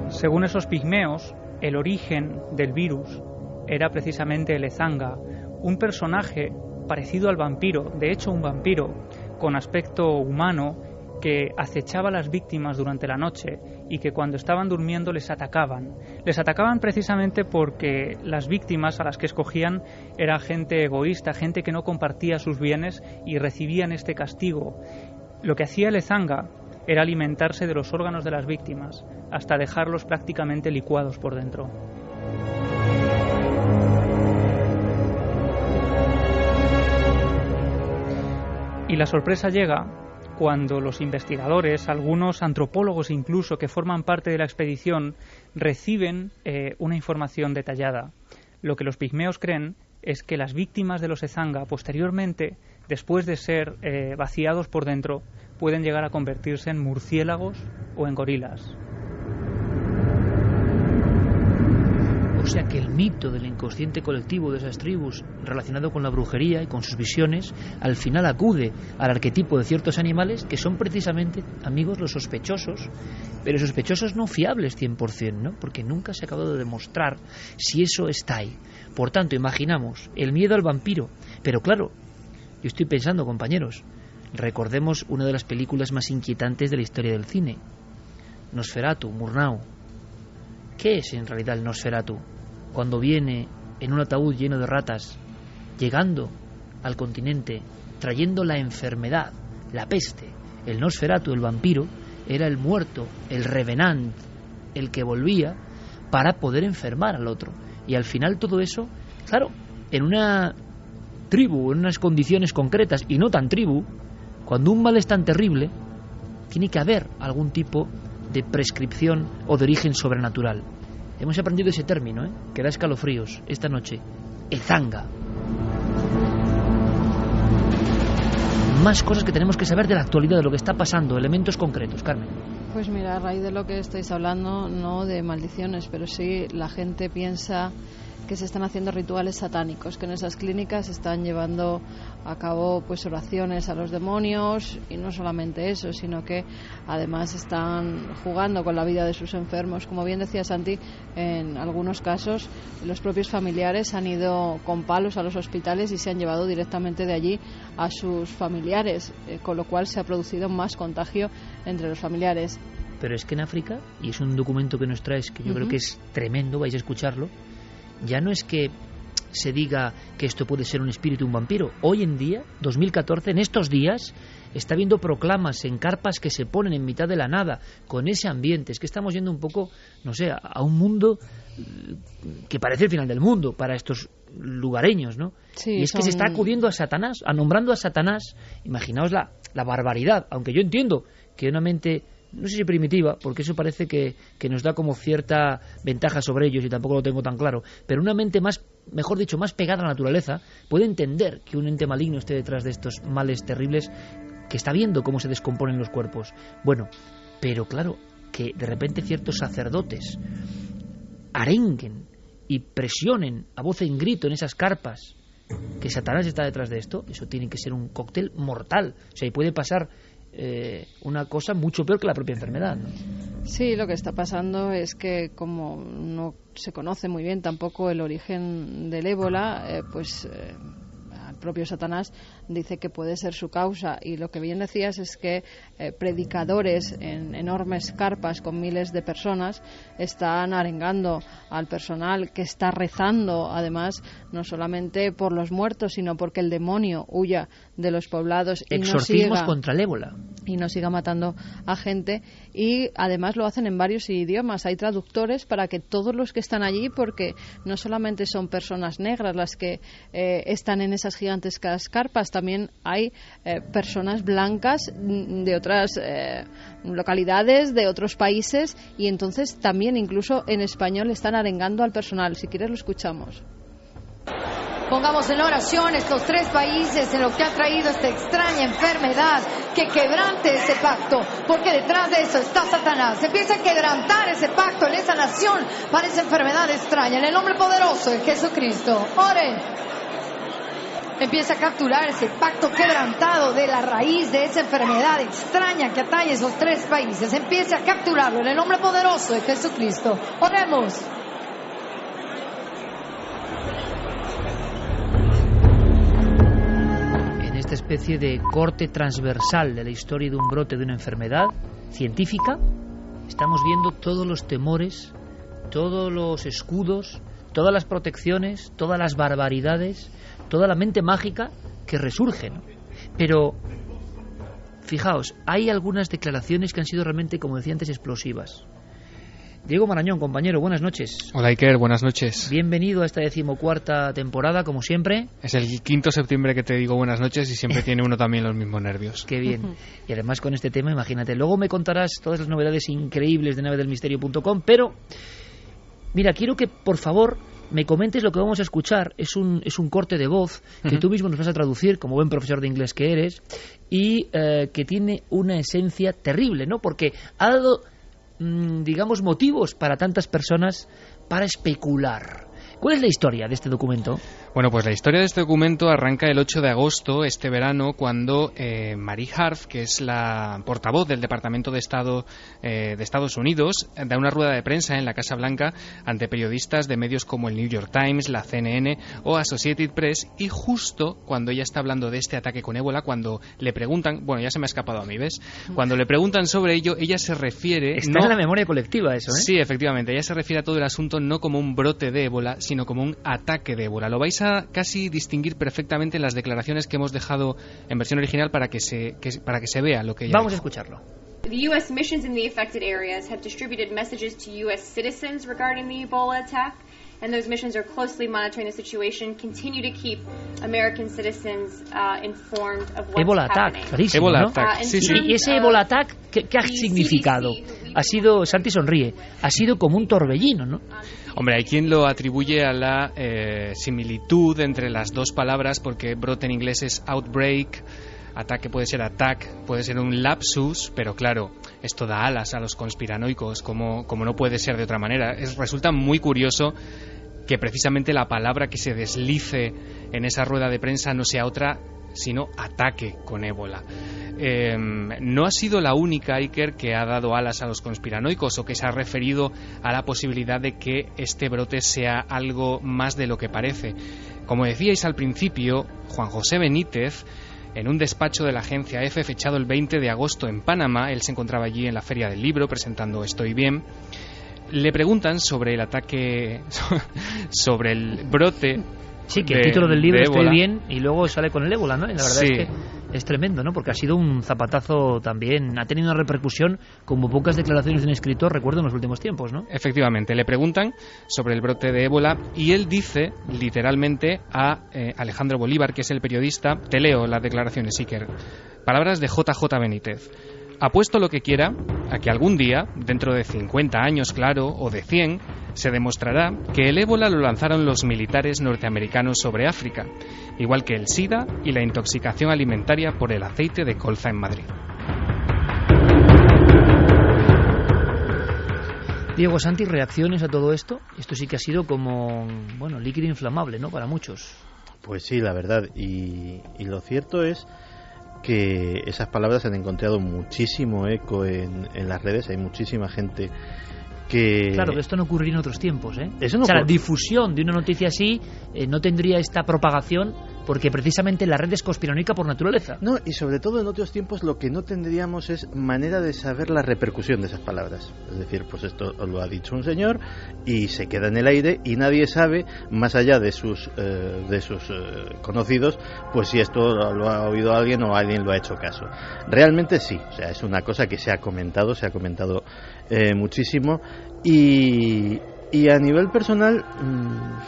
Según esos pigmeos, el origen del virus era precisamente el Ezanga, un personaje parecido al vampiro, de hecho un vampiro con aspecto humano que acechaba a las víctimas durante la noche y que cuando estaban durmiendo les atacaban. Les atacaban precisamente porque las víctimas a las que escogían era gente egoísta, gente que no compartía sus bienes y recibían este castigo. Lo que hacía el Ezanga era alimentarse de los órganos de las víctimas hasta dejarlos prácticamente licuados por dentro. Y la sorpresa llega cuando los investigadores, algunos antropólogos incluso que forman parte de la expedición, reciben una información detallada. Lo que los pigmeos creen es que las víctimas de los Ezanga posteriormente, después de ser vaciados por dentro, pueden llegar a convertirse en murciélagos o en gorilas. O sea que el mito del inconsciente colectivo de esas tribus relacionado con la brujería y con sus visiones al final acude al arquetipo de ciertos animales que son precisamente, amigos, los sospechosos, pero sospechosos no fiables 100%, ¿no? Porque nunca se ha acabado de demostrar si eso está ahí. Por tanto, imaginamos el miedo al vampiro, pero claro, yo estoy pensando, compañeros, recordemos una de las películas más inquietantes de la historia del cine, Nosferatu, Murnau. ¿Qué es en realidad el Nosferatu? Cuando viene en un ataúd lleno de ratas, llegando al continente, trayendo la enfermedad, la peste. El Nosferatu, el vampiro, era el muerto, el revenant, el que volvía para poder enfermar al otro. Y al final todo eso, claro, en una tribu, en unas condiciones concretas, y no tan tribu, cuando un mal es tan terrible, tiene que haber algún tipo de prescripción o de origen sobrenatural. Hemos aprendido ese término, que da escalofríos esta noche. Ezanga. Más cosas que tenemos que saber de la actualidad, de lo que está pasando, elementos concretos, Carmen. Pues mira, a raíz de lo que estáis hablando, no de maldiciones, pero sí la gente piensa que se están haciendo rituales satánicos, que en esas clínicas están llevando a cabo pues oraciones a los demonios, y no solamente eso, sino que además están jugando con la vida de sus enfermos. Como bien decía Santi, en algunos casos los propios familiares han ido con palos a los hospitales y se han llevado directamente de allí a sus familiares, con lo cual se ha producido más contagio entre los familiares. Pero es que en África, y es un documento que nos traes que yo creo que es tremendo, vais a escucharlo, ya no es que se diga que esto puede ser un espíritu, un vampiro. Hoy en día, 2014, en estos días, está habiendo proclamas en carpas que se ponen en mitad de la nada, con ese ambiente. Es que estamos yendo un poco, no sé, a un mundo que parece el final del mundo para estos lugareños, ¿no? Sí, y es que se está acudiendo a Satanás, nombrando a Satanás. Imaginaos la barbaridad, aunque yo entiendo que una mente, no sé si primitiva, porque eso parece que nos da como cierta ventaja sobre ellos y tampoco lo tengo tan claro, pero una mente más, mejor dicho, más pegada a la naturaleza, puede entender que un ente maligno esté detrás de estos males terribles que está viendo cómo se descomponen los cuerpos. Bueno, pero claro, que de repente ciertos sacerdotes arenguen y presionen a voz en grito en esas carpas que Satanás está detrás de esto, eso tiene que ser un cóctel mortal. O sea, y puede pasar una cosa mucho peor que la propia enfermedad, ¿no? Sí, lo que está pasando es que como no se conoce muy bien tampoco el origen del ébola, el propio Satanás dice que puede ser su causa, y lo que bien decías es que predicadores en enormes carpas con miles de personas están arengando al personal, que está rezando además no solamente por los muertos, sino porque el demonio huya de los poblados y exorcismos contra el ébola y no siga matando a gente. Y además lo hacen en varios idiomas, hay traductores para que todos los que están allí, porque no solamente son personas negras las que están en esas gigantescas carpas, también hay personas blancas de otras localidades, de otros países, y entonces también incluso en español están arengando al personal. Si quieres lo escuchamos. Pongamos en oración estos 3 países en lo que ha traído esta extraña enfermedad, que quebrante ese pacto, porque detrás de eso está Satanás. Empieza a quebrantar ese pacto en esa nación para esa enfermedad extraña, en el nombre poderoso de Jesucristo. Oren. Empieza a capturar ese pacto quebrantado de la raíz de esa enfermedad extraña que atañe esos 3 países. Empieza a capturarlo en el nombre poderoso de Jesucristo. Oremos. Esta especie de corte transversal de la historia de un brote de una enfermedad científica, estamos viendo todos los temores, todos los escudos, todas las protecciones, todas las barbaridades, toda la mente mágica que resurge, ¿no? Pero fijaos, hay algunas declaraciones que han sido realmente, como decía antes, explosivas. Diego Marañón, compañero, buenas noches. Hola Iker, buenas noches. Bienvenido a esta 14ª temporada, como siempre. Es el 5 septiembre que te digo buenas noches y siempre tiene uno también los mismos nervios. Qué bien. Y además con este tema, imagínate, luego me contarás todas las novedades increíbles de navedelmisterio.com, pero mira, quiero que por favor me comentes lo que vamos a escuchar. Es un corte de voz que tú mismo nos vas a traducir, como buen profesor de inglés que eres, y que tiene una esencia terrible, ¿no? Porque ha dado digamos, motivos para tantas personas para especular. ¿Cuál es la historia de este documento? Bueno, pues la historia de este documento arranca el 8 de agosto, este verano, cuando Marie Harf, que es la portavoz del Departamento de Estado de Estados Unidos, da una rueda de prensa en la Casa Blanca ante periodistas de medios como el New York Times, la CNN o Associated Press, y justo cuando ella está hablando de este ataque con ébola, cuando le preguntan, bueno, ya se me ha escapado a mí, ¿ves? Cuando le preguntan sobre ello, ella se refiere... Está en la memoria colectiva eso, ¿eh? Sí, efectivamente, ella se refiere a todo el asunto no como un brote de ébola, sino como un ataque de ébola. Lo vais a casi distinguir perfectamente en las declaraciones que hemos dejado en versión original para que se vea lo que ella Vamos dijo. a escucharlo. The U.S. missions in the affected areas have distributed messages to U.S. citizens regarding the Ebola attack, and those missions are closely monitoring the situation, continue to keep American citizens informed of what's Ebola happening. attack, clarísimo, Ebola ¿no? attack, sí, sí. Y ese Ebola attack, ¿qué ha significado? Ha sido, Santi sonríe, ha sido como un torbellino, ¿no? Hombre, hay quien lo atribuye a la similitud entre las dos palabras, porque brote en inglés es outbreak, ataque puede ser attack, puede ser un lapsus, pero claro, esto da alas a los conspiranoicos, como no puede ser de otra manera. Resulta muy curioso que precisamente la palabra que se deslice en esa rueda de prensa no sea otra sino ataque con ébola. No ha sido la única, Iker, que ha dado alas a los conspiranoicos o que se ha referido a la posibilidad de que este brote sea algo más de lo que parece. Como decíais al principio, Juan José Benítez, en un despacho de la agencia EFE fechado el 20 de agosto en Panamá, él se encontraba allí en la Feria del Libro presentando Estoy Bien, le preguntan sobre el ataque, sobre el brote. Sí, que el título del libro Estoy Bien y luego sale con el ébola, ¿no? Y la verdad es que es tremendo, ¿no? Porque ha sido un zapatazo también, ha tenido una repercusión como pocas declaraciones de un escritor, recuerdo, en los últimos tiempos, ¿no? Efectivamente, le preguntan sobre el brote de ébola y él dice, literalmente, a Alejandro Bolívar, que es el periodista, te leo las declaraciones, Iker. Palabras de JJ Benítez. Apuesto lo que quiera a que algún día, dentro de 50 años, claro, o de 100, Se demostrará que el ébola lo lanzaron los militares norteamericanos sobre África, igual que el SIDA y la intoxicación alimentaria por el aceite de colza en Madrid. Diego, Santi, ¿reacciones a todo esto? Esto sí que ha sido como, bueno, líquido inflamable, ¿no?, para muchos. Pues sí, la verdad. Y lo cierto es que esas palabras han encontrado muchísimo eco en las redes. Hay muchísima gente que... Claro, que esto no ocurriría en otros tiempos, ¿eh? Eso no la difusión de una noticia así no tendría esta propagación, porque precisamente la red es conspiranoica por naturaleza. No, y sobre todo en otros tiempos lo que no tendríamos es manera de saber la repercusión de esas palabras. Es decir, pues esto lo ha dicho un señor y se queda en el aire y nadie sabe, más allá de sus conocidos, pues si esto lo ha oído alguien o alguien lo ha hecho caso. Realmente sí, o sea, es una cosa que se ha comentado muchísimo. Y a nivel personal,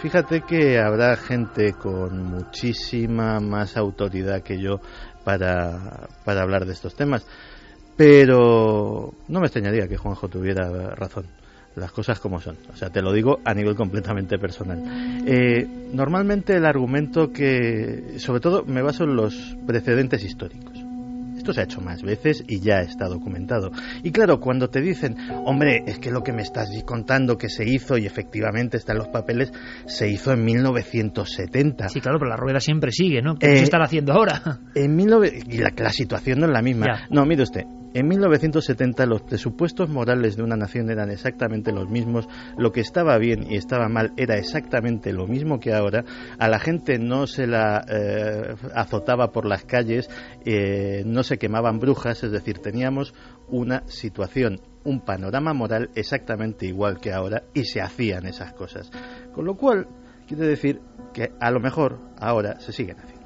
fíjate que habrá gente con muchísima más autoridad que yo para hablar de estos temas, pero no me extrañaría que Juanjo tuviera razón, las cosas como son. O sea, te lo digo a nivel completamente personal. Normalmente el argumento que, sobre todo, me baso en los precedentes históricos. Esto se ha hecho más veces y ya está documentado. Y claro, cuando te dicen, hombre, es que lo que me estás contando que se hizo, y efectivamente está en los papeles, se hizo en 1970. Sí, claro, pero la rueda siempre sigue, ¿no? ¿Qué se está haciendo ahora? Y la situación no es la misma. Ya. No, mire usted, en 1970 los presupuestos morales de una nación eran exactamente los mismos. Lo que estaba bien y estaba mal era exactamente lo mismo que ahora. A la gente no se la azotaba por las calles, no se quemaban brujas, es decir, teníamos una situación, un panorama moral exactamente igual que ahora y se hacían esas cosas. Con lo cual, quiere decir que a lo mejor ahora se siguen haciendo.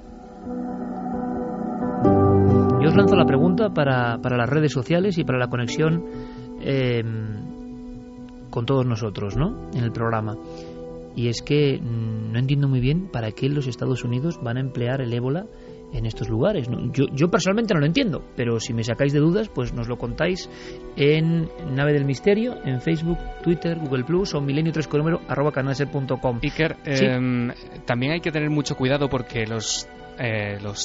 Yo os lanzo la pregunta para las redes sociales y para la conexión con todos nosotros, ¿no?, en el programa. Y es que no entiendo muy bien para qué los Estados Unidos van a emplear el ébola en estos lugares, ¿no? Yo personalmente no lo entiendo, pero si me sacáis de dudas, pues nos lo contáis en Nave del Misterio, en Facebook, Twitter, Google Plus o milenio3con@canalser.com. Iker, ¿Sí? También hay que tener mucho cuidado porque los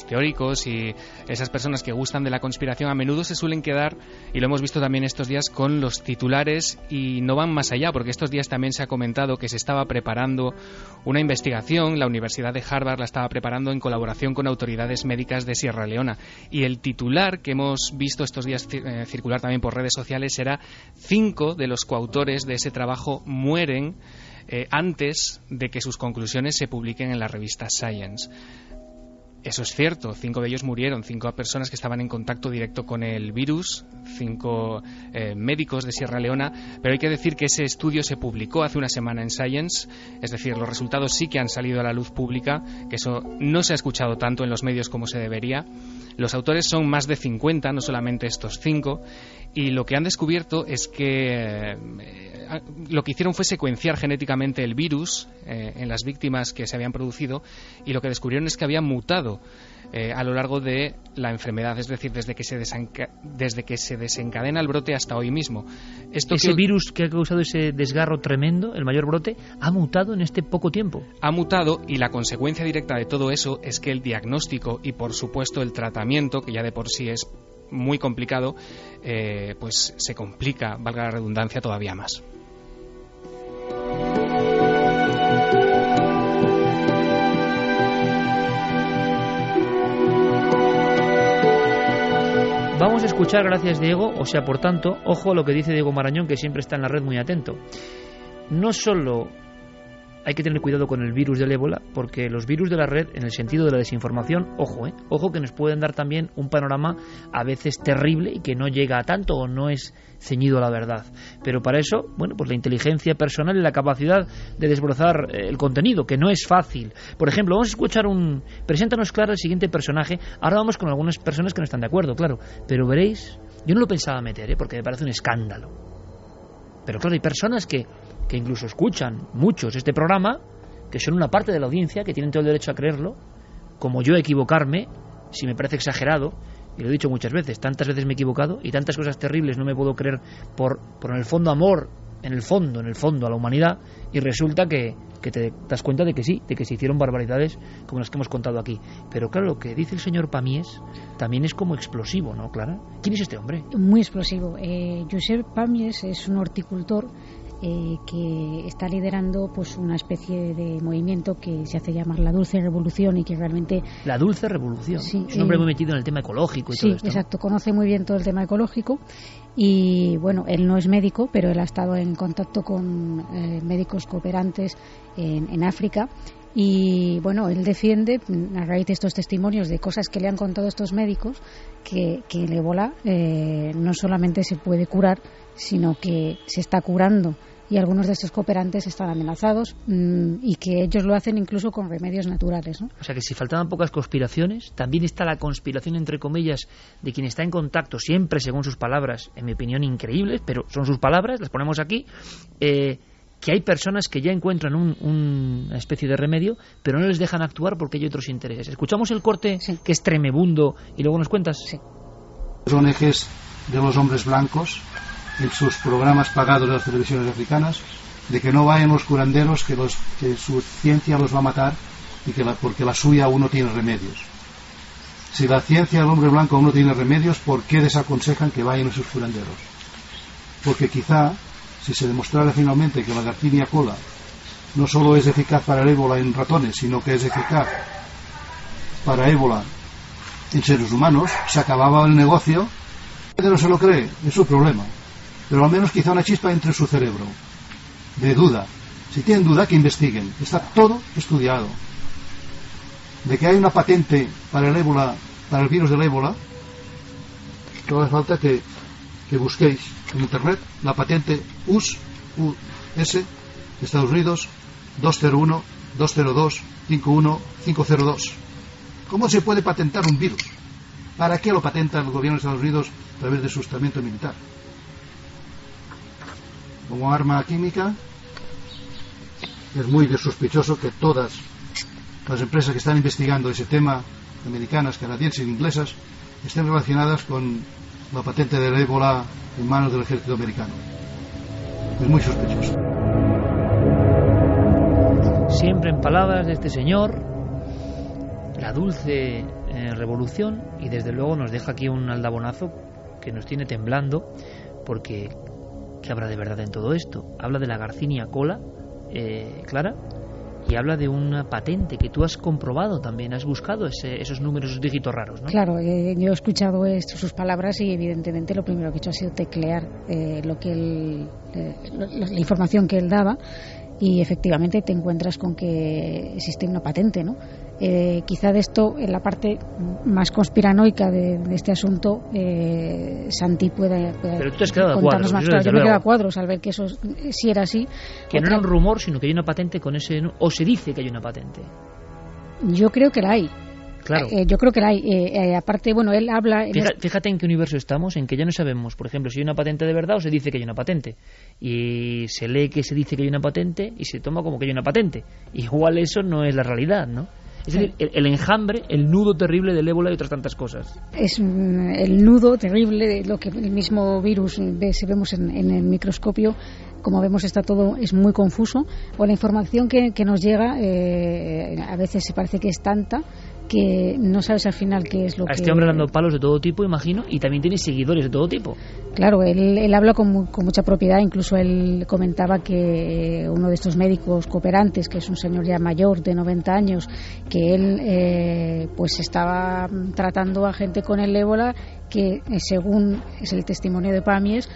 teóricos y esas personas que gustan de la conspiración a menudo se suelen quedar, y lo hemos visto también estos días, con los titulares y no van más allá, porque estos días también se ha comentado que se estaba preparando una investigación, la Universidad de Harvard la estaba preparando en colaboración con autoridades médicas de Sierra Leona, y el titular que hemos visto estos días circular también por redes sociales era: 5 de los coautores de ese trabajo mueren antes de que sus conclusiones se publiquen en la revista Science. Eso es cierto, 5 de ellos murieron, 5 personas que estaban en contacto directo con el virus, 5 médicos de Sierra Leona, pero hay que decir que ese estudio se publicó hace una semana en Science, es decir, los resultados sí que han salido a la luz pública, que eso no se ha escuchado tanto en los medios como se debería. Los autores son más de 50, no solamente estos 5, y lo que han descubierto es que lo que hicieron fue secuenciar genéticamente el virus en las víctimas que se habían producido, y lo que descubrieron es que había mutado a lo largo de la enfermedad, es decir, desde que se desencadena el brote hasta hoy mismo. Ese virus que ha causado ese desgarro tremendo, el mayor brote, ha mutado en este poco tiempo. Ha mutado, y la consecuencia directa de todo eso es que el diagnóstico y, por supuesto, el tratamiento, que ya de por sí es muy complicado, pues se complica, valga la redundancia, todavía más. Vamos a escuchar, gracias Diego, o sea, por tanto, ojo a lo que dice Diego Marañón, que siempre está en la red muy atento. No solo hay que tener cuidado con el virus del ébola, porque los virus de la red, en el sentido de la desinformación, ojo que nos pueden dar también un panorama a veces terrible y que no llega a tanto o no es ceñido a la verdad. Pero para eso, bueno, pues la inteligencia personal y la capacidad de desbrozar el contenido, que no es fácil. Por ejemplo, vamos a escuchar preséntanos, Clara, el siguiente personaje. Ahora vamos con algunas personas que no están de acuerdo, claro, pero veréis, yo no lo pensaba meter, porque me parece un escándalo. Pero claro, hay personas que incluso escuchan muchos este programa, que son una parte de la audiencia, que tienen todo el derecho a creerlo, como yo a equivocarme, si me parece exagerado, y lo he dicho muchas veces, tantas veces me he equivocado, y tantas cosas terribles no me puedo creer por en el fondo amor en el fondo a la humanidad, y resulta que te das cuenta de que sí, de que se hicieron barbaridades como las que hemos contado aquí. Pero claro, lo que dice el señor Pàmies también es como explosivo, ¿no, Clara? ¿Quién es este hombre? Muy explosivo. Josep Pàmies es un horticultor que está liderando pues una especie de movimiento que se hace llamar la Dulce Revolución, y que realmente... La Dulce Revolución. Sí, es un hombre muy metido en el tema ecológico y todo esto. Sí, exacto. Conoce muy bien todo el tema ecológico. Y bueno, él no es médico, pero él ha estado en contacto con médicos cooperantes en África. Y bueno, él defiende, a raíz de estos testimonios de cosas que le han contado estos médicos, que el ébola no solamente se puede curar, sino que se está curando, y algunos de estos cooperantes están amenazados, y que ellos lo hacen incluso con remedios naturales, ¿no? O sea que si faltaban pocas conspiraciones, también está la conspiración, entre comillas, de quien está en contacto, siempre según sus palabras, en mi opinión increíbles, pero son sus palabras, las ponemos aquí, que hay personas que ya encuentran una especie de remedio, pero no les dejan actuar porque hay otros intereses. Escuchamos el corte, sí, que es tremebundo, y luego nos cuentas. Sí. Los ONGs de los hombres blancos, en sus programas pagados de las televisiones africanas, de que no vayan los curanderos, que su ciencia los va a matar, y porque la suya aún no tiene remedios. Si la ciencia del hombre blanco aún no tiene remedios, ¿por qué desaconsejan que vayan esos curanderos? Porque quizá, si se demostrara finalmente que la Garcinia cola no solo es eficaz para el ébola en ratones, sino que es eficaz para ébola en seres humanos, se acababa el negocio. Si no se lo cree, es su problema, pero al menos quizá una chispa entre su cerebro de duda. Si tienen duda, que investiguen. Está todo estudiado. De que hay una patente para el ébola, para el virus del ébola, solo hace falta que busquéis en internet la patente US de Estados Unidos 201-202-51502. ¿Cómo se puede patentar un virus? ¿Para qué lo patenta el gobierno de Estados Unidos a través de su estamento militar? Como arma química. Es muy sospechoso que todas las empresas que están investigando ese tema, americanas, canadienses e inglesas, estén relacionadas con la patente del ébola en manos del ejército americano. Es muy sospechoso. Siempre en palabras de este señor, la dulce revolución, y desde luego nos deja aquí un aldabonazo que nos tiene temblando, porque ¿qué habrá de verdad en todo esto? Habla de la Garcinia cola, Clara, y habla de una patente que tú has comprobado también, has buscado esos números, esos dígitos raros, ¿no? Claro, yo he escuchado sus palabras, y evidentemente lo primero que he hecho ha sido teclear la información que él daba, y efectivamente te encuentras con que existe una patente, ¿no? Quizá de esto, en la parte más conspiranoica de este asunto, Santi puede pero tú te has quedado contarnos más. Claro, yo me quedo a cuadros al ver que eso sí era así. Que no era un rumor, sino que hay una patente con ese, o se dice que hay una patente. Yo creo que la hay. Claro. Yo creo que la hay. Aparte, bueno, él habla... Fíjate en qué universo estamos, en que ya no sabemos, por ejemplo, si hay una patente de verdad o se dice que hay una patente. Y se lee que se dice que hay una patente y se toma como que hay una patente. Igual eso no es la realidad, ¿no? Es decir, el enjambre, el nudo terrible del ébola y otras tantas cosas. Es el nudo terrible de lo que el mismo virus si vemos en el microscopio. Como vemos, está todo, es muy confuso. O la información que nos llega a veces se parece que es tanta que no sabes al final qué es lo que... A este hombre dando palos de todo tipo, imagino, y también tiene seguidores de todo tipo. Claro, él habla con mucha propiedad. Incluso él comentaba que uno de estos médicos cooperantes, que es un señor ya mayor de 90 años, que él pues estaba tratando a gente con el ébola, que según es el testimonio de Pàmies,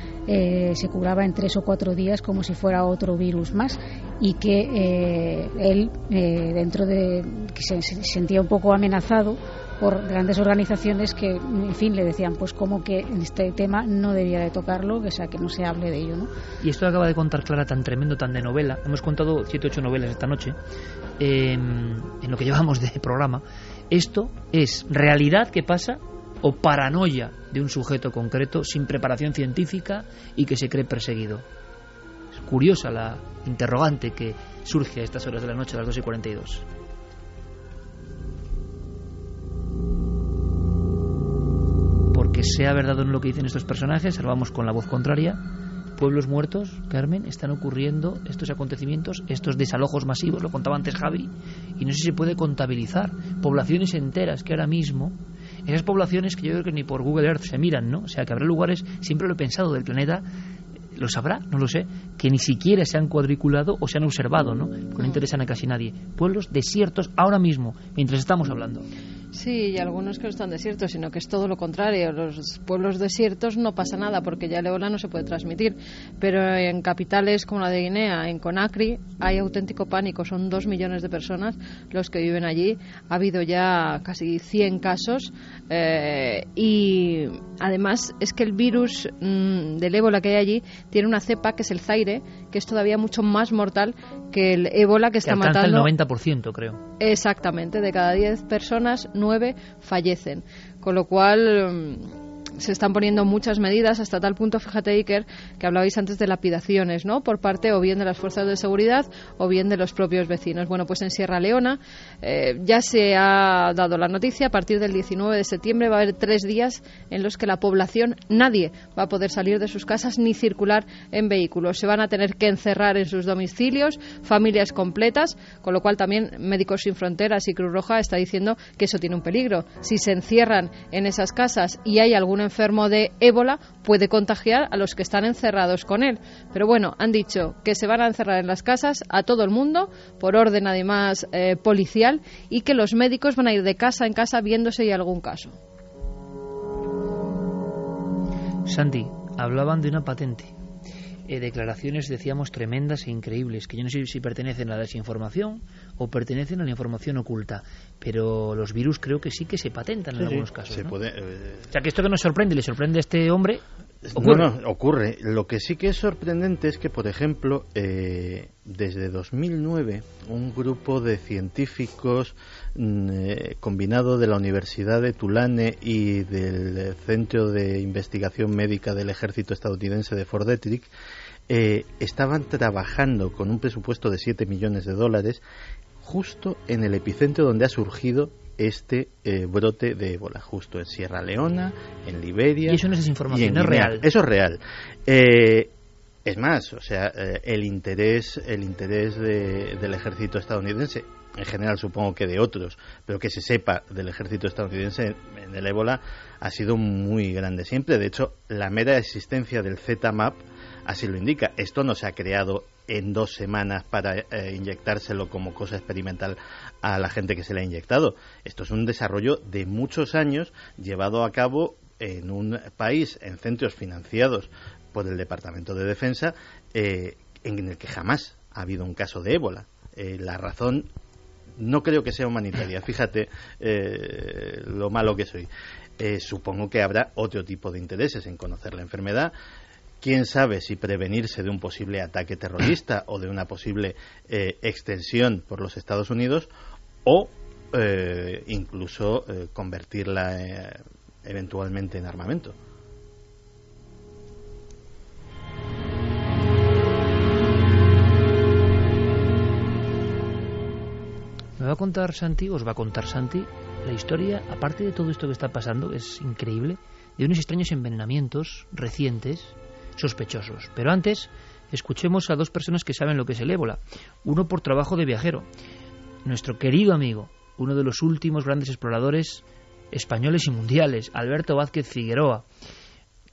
se curaba en 3 o 4 días como si fuera otro virus más, y que él dentro de que se sentía un poco amenazado por grandes organizaciones que, en fin, le decían pues como que en este tema no debía de tocarlo, o sea, que no se hable de ello, ¿no? Y esto acaba de contar Clara, tan tremendo, tan de novela. Hemos contado 7 o 8 novelas esta noche en lo que llevamos de programa. Esto es realidad que pasa o paranoia de un sujeto concreto sin preparación científica y que se cree perseguido. Es curiosa la interrogante que surge a estas horas de la noche, a las 2:42. Porque sea verdad o no lo que dicen estos personajes, salvamos con la voz contraria, pueblos muertos, Carmen, están ocurriendo estos acontecimientos, estos desalojos masivos, lo contaba antes Javi, y no sé si se puede contabilizar. Poblaciones enteras que ahora mismo, esas poblaciones que yo creo que ni por Google Earth se miran, ¿no? O sea, que habrá lugares, siempre lo he pensado, del planeta, lo sabrá, no lo sé, que ni siquiera se han cuadriculado o se han observado, ¿no? Porque no interesan a casi nadie. Pueblos desiertos ahora mismo, mientras estamos hablando. Sí, y algunos que no están desiertos, sino que es todo lo contrario. Los pueblos desiertos no pasa nada porque ya el ébola no se puede transmitir. Pero en capitales como la de Guinea, en Conakry, hay auténtico pánico. Son 2 millones de personas los que viven allí. Ha habido ya casi 100 casos. Y además es que el virus del ébola que hay allí tiene una cepa que es el Zaire, que es todavía mucho más mortal que el ébola que está matando. El 90%, creo. Exactamente, de cada 10 personas, 9 fallecen. Con lo cual se están poniendo muchas medidas hasta tal punto, fíjate, Iker, que hablabais antes de lapidaciones, ¿no? Por parte o bien de las fuerzas de seguridad o bien de los propios vecinos. Bueno, pues en Sierra Leona ya se ha dado la noticia. A partir del 19 de septiembre va a haber 3 días en los que la población, nadie va a poder salir de sus casas ni circular en vehículos. Se van a tener que encerrar en sus domicilios, familias completas, con lo cual también Médicos Sin Fronteras y Cruz Roja está diciendo que eso tiene un peligro. Si se encierran en esas casas y hay algún enfermo de ébola, puede contagiar a los que están encerrados con él. Pero bueno, han dicho que se van a encerrar en las casas a todo el mundo, por orden además policial, y que los médicos van a ir de casa en casa viendo si hay algún caso. Santi, hablaban de una patente. Declaraciones, decíamos, tremendas e increíbles, que yo no sé si pertenecen a la desinformación o pertenecen a la información oculta, pero los virus creo que sí que se patentan en algunos casos, ¿no? Puede, o sea, que esto que nos sorprende, le sorprende a este hombre, ocurre. No, ocurre. Lo que sí que es sorprendente es que, por ejemplo, desde 2009, un grupo de científicos combinado de la Universidad de Tulane y del Centro de Investigación Médica del Ejército Estadounidense de Fort Detrick estaban trabajando con un presupuesto de $7 millones justo en el epicentro donde ha surgido este brote de ébola, justo en Sierra Leona, en Liberia. Y eso no es desinformación, es real. Eso es real. Es más, o sea, el interés del ejército estadounidense, en general supongo que de otros, pero que se sepa del ejército estadounidense en el ébola ha sido muy grande siempre. De hecho, la mera existencia del ZMapp así lo indica. Esto no se ha creado en 2 semanas para inyectárselo como cosa experimental a la gente que se le ha inyectado. Esto es un desarrollo de muchos años llevado a cabo en un país, en centros financiados por el Departamento de Defensa, en el que jamás ha habido un caso de ébola. La razón no creo que sea humanitaria, fíjate lo malo que soy. Supongo que habrá otro tipo de intereses en conocer la enfermedad. Quién sabe si prevenirse de un posible ataque terrorista o de una posible extensión por los Estados Unidos, o incluso convertirla eventualmente en armamento. Me va a contar Santi, os va a contar Santi, la historia, aparte de todo esto que está pasando, es increíble, de unos extraños envenenamientos recientes, sospechosos. Pero antes, escuchemos a 2 personas que saben lo que es el ébola. Uno por trabajo de viajero, nuestro querido amigo, uno de los últimos grandes exploradores españoles y mundiales, Alberto Vázquez Figueroa,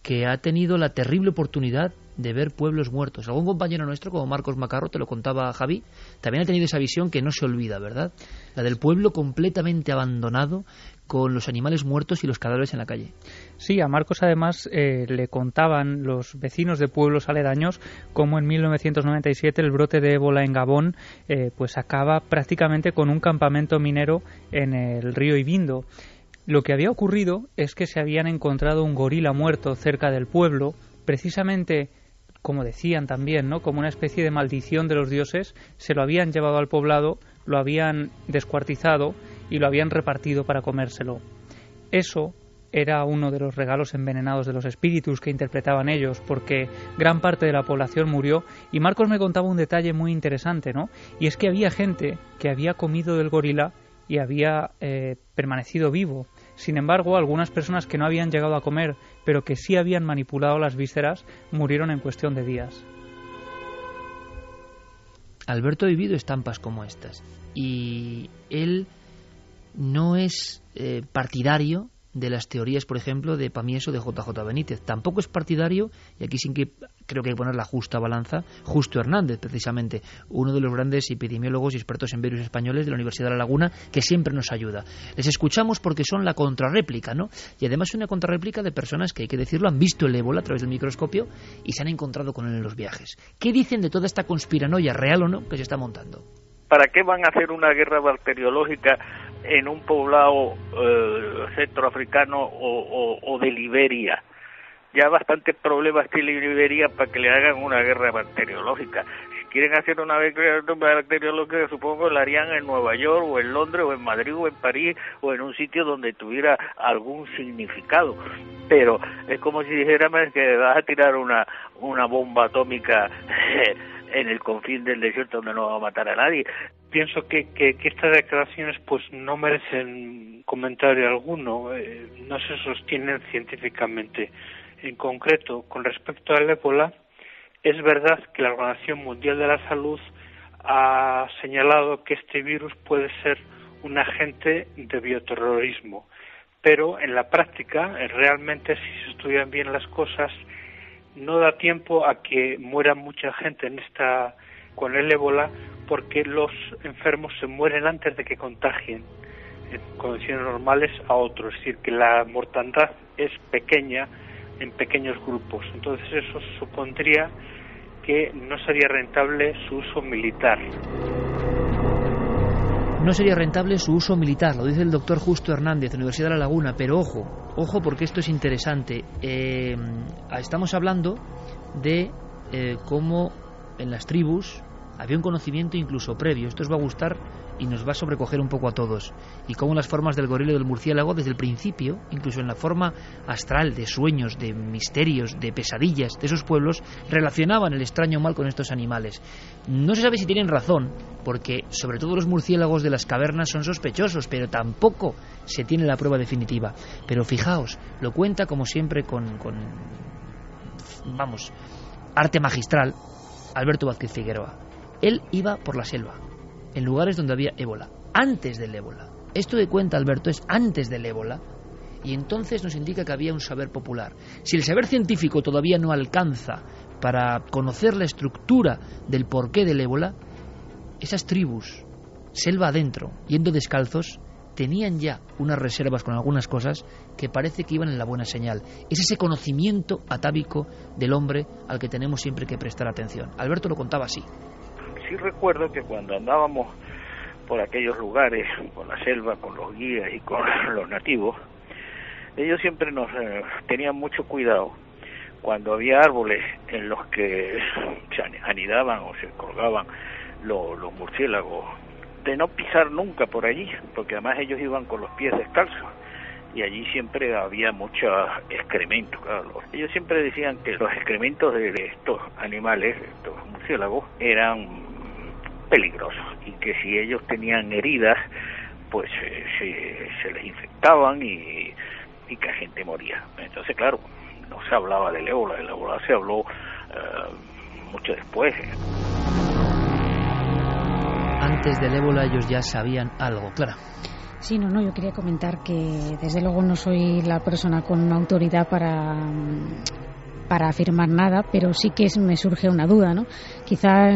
que ha tenido la terrible oportunidad de ver pueblos muertos. Algún compañero nuestro, como Marcos Macarro, te lo contaba Javi, también ha tenido esa visión que no se olvida, ¿verdad? La del pueblo completamente abandonado, con los animales muertos y los cadáveres en la calle. Sí, a Marcos además le contaban los vecinos de pueblos aledaños cómo en 1997 el brote de ébola en Gabón pues acaba prácticamente con un campamento minero en el río Ibindo. Lo que había ocurrido es que se habían encontrado un gorila muerto cerca del pueblo, precisamente, como decían también, ¿no?, como una especie de maldición de los dioses. Se lo habían llevado al poblado, lo habían descuartizado y lo habían repartido para comérselo. Eso era uno de los regalos envenenados de los espíritus que interpretaban ellos, porque gran parte de la población murió. Y Marcos me contaba un detalle muy interesante, ¿no?, y es que había gente que había comido del gorila y había permanecido vivo. Sin embargo, algunas personas que no habían llegado a comer, pero que sí habían manipulado las vísceras, murieron en cuestión de días. Alberto ha vivido estampas como estas y él no es partidario de las teorías, por ejemplo, de Pamiés o de JJ Benítez. Tampoco es partidario, y aquí sí que creo que hay que poner la justa balanza, Justo Hernández, precisamente, uno de los grandes epidemiólogos y expertos en virus españoles de la Universidad de La Laguna, que siempre nos ayuda. Les escuchamos porque son la contrarréplica, ¿no? Y además una contrarréplica de personas que, hay que decirlo, han visto el ébola a través del microscopio y se han encontrado con él en los viajes. ¿Qué dicen de toda esta conspiranoia, real o no, que se está montando? ¿Para qué van a hacer una guerra bacteriológica en un poblado centroafricano o de Liberia? Ya bastantes problemas tiene Liberia para que le hagan una guerra bacteriológica. Si quieren hacer una guerra bacteriológica, supongo la harían en Nueva York, o en Londres, o en Madrid, o en París, o en un sitio donde tuviera algún significado. Pero es como si dijéramos que vas a tirar una bomba atómica en el confín del desierto donde no va a matar a nadie. Pienso que estas declaraciones pues no merecen comentario alguno, no se sostienen científicamente. En concreto, con respecto al ébola, es verdad que la Organización Mundial de la Salud ha señalado que este virus puede ser un agente de bioterrorismo, pero en la práctica, realmente, si se estudian bien las cosas, no da tiempo a que muera mucha gente con el ébola, porque los enfermos se mueren antes de que contagien en condiciones normales a otros, es decir, que la mortandad es pequeña en pequeños grupos. Entonces eso supondría que no sería rentable su uso militar. No sería rentable su uso militar, lo dice el doctor Justo Hernández, de la Universidad de La Laguna, pero ojo porque esto es interesante. Estamos hablando de cómo en las tribus había un conocimiento incluso previo. Esto os va a gustar y nos va a sobrecoger un poco a todos. Y cómo las formas del gorila y del murciélago, desde el principio, incluso en la forma astral de sueños, de misterios, de pesadillas de esos pueblos, relacionaban el extraño mal con estos animales. No se sabe si tienen razón, porque sobre todo los murciélagos de las cavernas son sospechosos, pero tampoco se tiene la prueba definitiva. Pero fijaos, lo cuenta como siempre con arte magistral, Alberto Vázquez Figueroa. Él iba por la selva, en lugares donde había ébola, antes del ébola. Esto que cuenta Alberto es antes del ébola, y entonces nos indica que había un saber popular. Si el saber científico todavía no alcanza para conocer la estructura del porqué del ébola, esas tribus, selva adentro, yendo descalzos, tenían ya unas reservas con algunas cosas que parece que iban en la buena señal. Es ese conocimiento atávico del hombre al que tenemos siempre que prestar atención. Alberto lo contaba así. Sí recuerdo que cuando andábamos por aquellos lugares, con la selva, con los guías y con los nativos, ellos siempre nos tenían mucho cuidado cuando había árboles en los que se anidaban o se colgaban los murciélagos, de no pisar nunca por allí, porque además ellos iban con los pies descalzos y allí siempre había mucho excremento. Claro. Ellos siempre decían que los excrementos de estos animales, estos murciélagos, eran peligrosos y que si ellos tenían heridas, pues se les infectaban y que la gente moría. Entonces, claro, no se hablaba del ébola, el ébola se habló mucho después. Antes del ébola ellos ya sabían algo, Clara. Sí, no, yo quería comentar que desde luego no soy la persona con autoridad para afirmar nada, pero sí que me surge una duda, ¿no? Quizá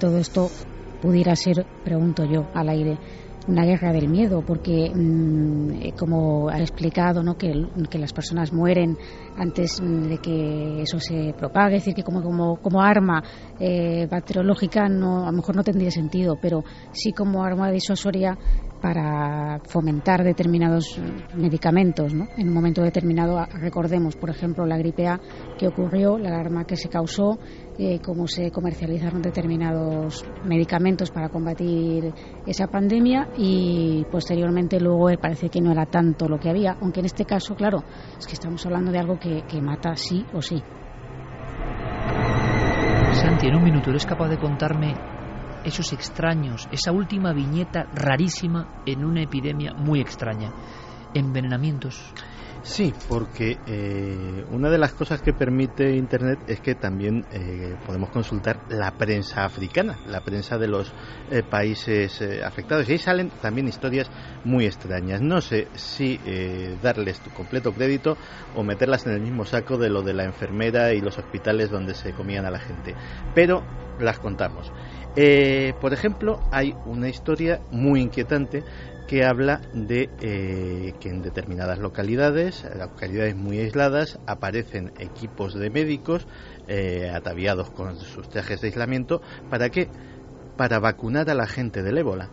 todo esto pudiera ser, pregunto yo al aire, una guerra del miedo, porque como ha explicado, ¿no?, que las personas mueren antes de que eso se propague, es decir, que como arma bacteriológica no, a lo mejor no tendría sentido, pero sí como arma disuasoria para fomentar determinados medicamentos, ¿no? En un momento determinado, recordemos, por ejemplo, la gripe A que ocurrió, la alarma que se causó, cómo se comercializaron determinados medicamentos para combatir esa pandemia, y posteriormente luego parece que no era tanto lo que había, aunque en este caso, claro, es que estamos hablando de algo que mata sí o sí. Santi, en un minuto, ¿eres capaz de contarme esos extraños, esa última viñeta rarísima en una epidemia muy extraña? envenenamientos. Sí, porque una de las cosas que permite Internet es que también podemos consultar la prensa africana, la prensa de los países afectados, y ahí salen también historias muy extrañas. No sé si darles completo crédito o meterlas en el mismo saco de lo de la enfermera y los hospitales donde se comían a la gente, pero las contamos. Por ejemplo, hay una historia muy inquietante que habla de que en determinadas localidades muy aisladas, aparecen equipos de médicos ataviados con sus trajes de aislamiento. ¿Para qué? Para vacunar a la gente del ébola.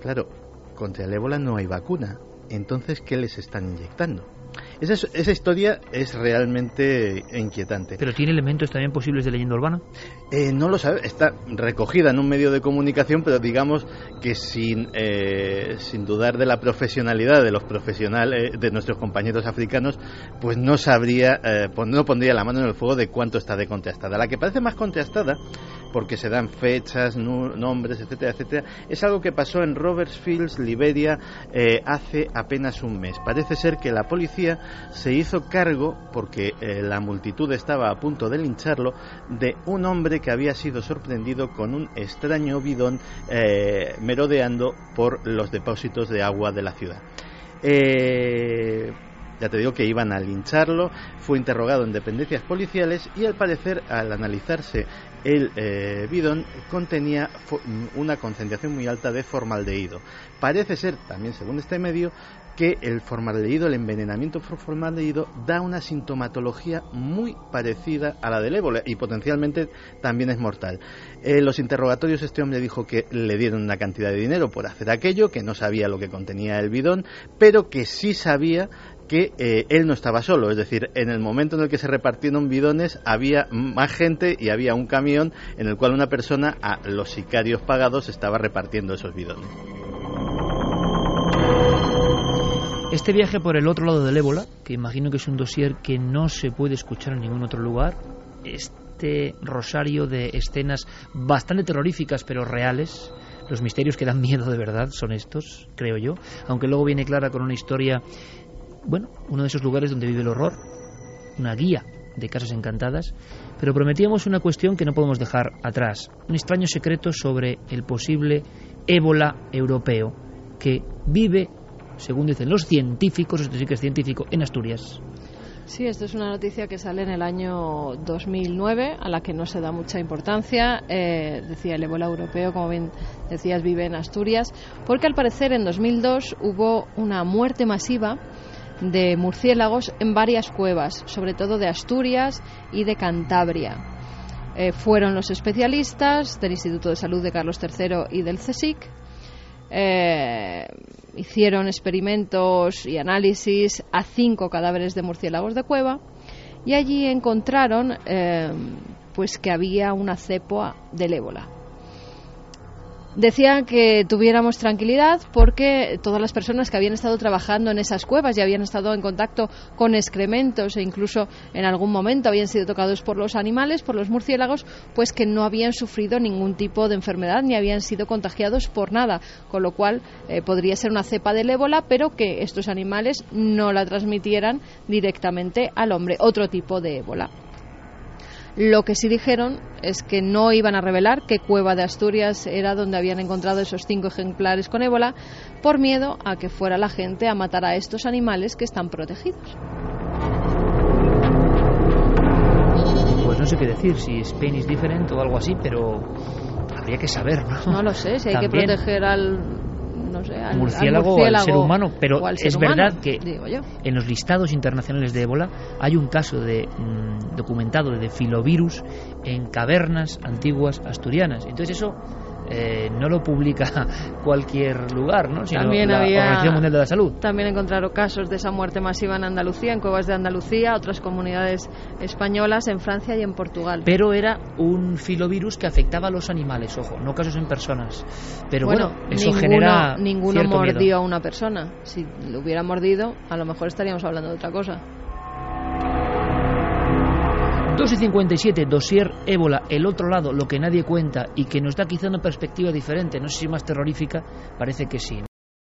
Claro, contra el ébola no hay vacuna. Entonces, ¿qué les están inyectando? Esa historia es realmente inquietante. ¿Pero tiene elementos también posibles de leyenda urbana? No lo sabe, está recogida en un medio de comunicación, pero digamos que sin dudar de la profesionalidad de los profesionales, de nuestros compañeros africanos, pues no sabría, no pondría la mano en el fuego de cuánto está de contrastada. La que parece más contrastada, porque se dan fechas, nombres, etcétera, etcétera, es algo que pasó en Roberts Fields, Liberia, hace apenas un mes. Parece ser que la policía se hizo cargo, porque la multitud estaba a punto de lincharlo, de un hombre que había sido sorprendido con un extraño bidón merodeando por los depósitos de agua de la ciudad. Ya te digo que iban a lincharlo, fue interrogado en dependencias policiales y al parecer, al analizarse el bidón, contenía una concentración muy alta de formaldehído. Parece ser, también según este medio, que el formaldehído, el envenenamiento por formaldehído, da una sintomatología muy parecida a la del ébola y potencialmente también es mortal. Los interrogatorios, este hombre dijo que le dieron una cantidad de dinero por hacer aquello, que no sabía lo que contenía el bidón, pero que sí sabía que él no estaba solo, es decir, en el momento en el que se repartieron bidones había más gente y había un camión en el cual una persona, a los sicarios pagados, estaba repartiendo esos bidones. Este viaje por el otro lado del ébola, que imagino que es un dossier que no se puede escuchar en ningún otro lugar, este rosario de escenas bastante terroríficas pero reales, los misterios que dan miedo de verdad son estos, creo yo, aunque luego viene Clara con una historia, bueno, uno de esos lugares donde vive el horror, una guía de casas encantadas, pero prometíamos una cuestión que no podemos dejar atrás, un extraño secreto sobre el posible ébola europeo que vive, según dicen los científicos, esto sí que es científico, en Asturias. Sí, esto es una noticia que sale en el año 2009, a la que no se da mucha importancia. Decía, el ébola europeo, como bien decías, vive en Asturias, porque al parecer en 2002 hubo una muerte masiva de murciélagos en varias cuevas, sobre todo de Asturias y de Cantabria. Fueron los especialistas del Instituto de Salud de Carlos III y del CSIC. Hicieron experimentos y análisis a 5 cadáveres de murciélagos de cueva y allí encontraron pues que había una cepa del ébola. Decían que tuviéramos tranquilidad porque todas las personas que habían estado trabajando en esas cuevas y habían estado en contacto con excrementos e incluso en algún momento habían sido tocados por los animales, por los murciélagos, pues que no habían sufrido ningún tipo de enfermedad ni habían sido contagiados por nada, con lo cual podría ser una cepa del ébola, pero que estos animales no la transmitieran directamente al hombre, otro tipo de ébola. Lo que sí dijeron es que no iban a revelar qué cueva de Asturias era donde habían encontrado esos 5 ejemplares con ébola, por miedo a que fuera la gente a matar a estos animales que están protegidos. Pues no sé qué decir, si Spain is different o algo así, pero habría que saber, ¿no? No lo sé, si hay que proteger al murciélago o al ser humano, pero es verdad que digo yo, en los listados internacionales de ébola hay un caso documentado de filovirus en cavernas antiguas asturianas. Entonces eso no lo publica cualquier lugar, ¿no? Sino también la Organización Mundial de la Salud. También encontraron casos de esa muerte masiva en Andalucía, en cuevas de Andalucía, otras comunidades españolas, en Francia y en Portugal. Pero era un filovirus que afectaba a los animales, ojo, no casos en personas. Pero bueno, eso genera ninguno cierto mordió miedo a una persona. Si lo hubiera mordido, a lo mejor estaríamos hablando de otra cosa. 2:57, dossier ébola, el otro lado, lo que nadie cuenta y que nos da quizá una perspectiva diferente, no sé si más terrorífica, parece que sí.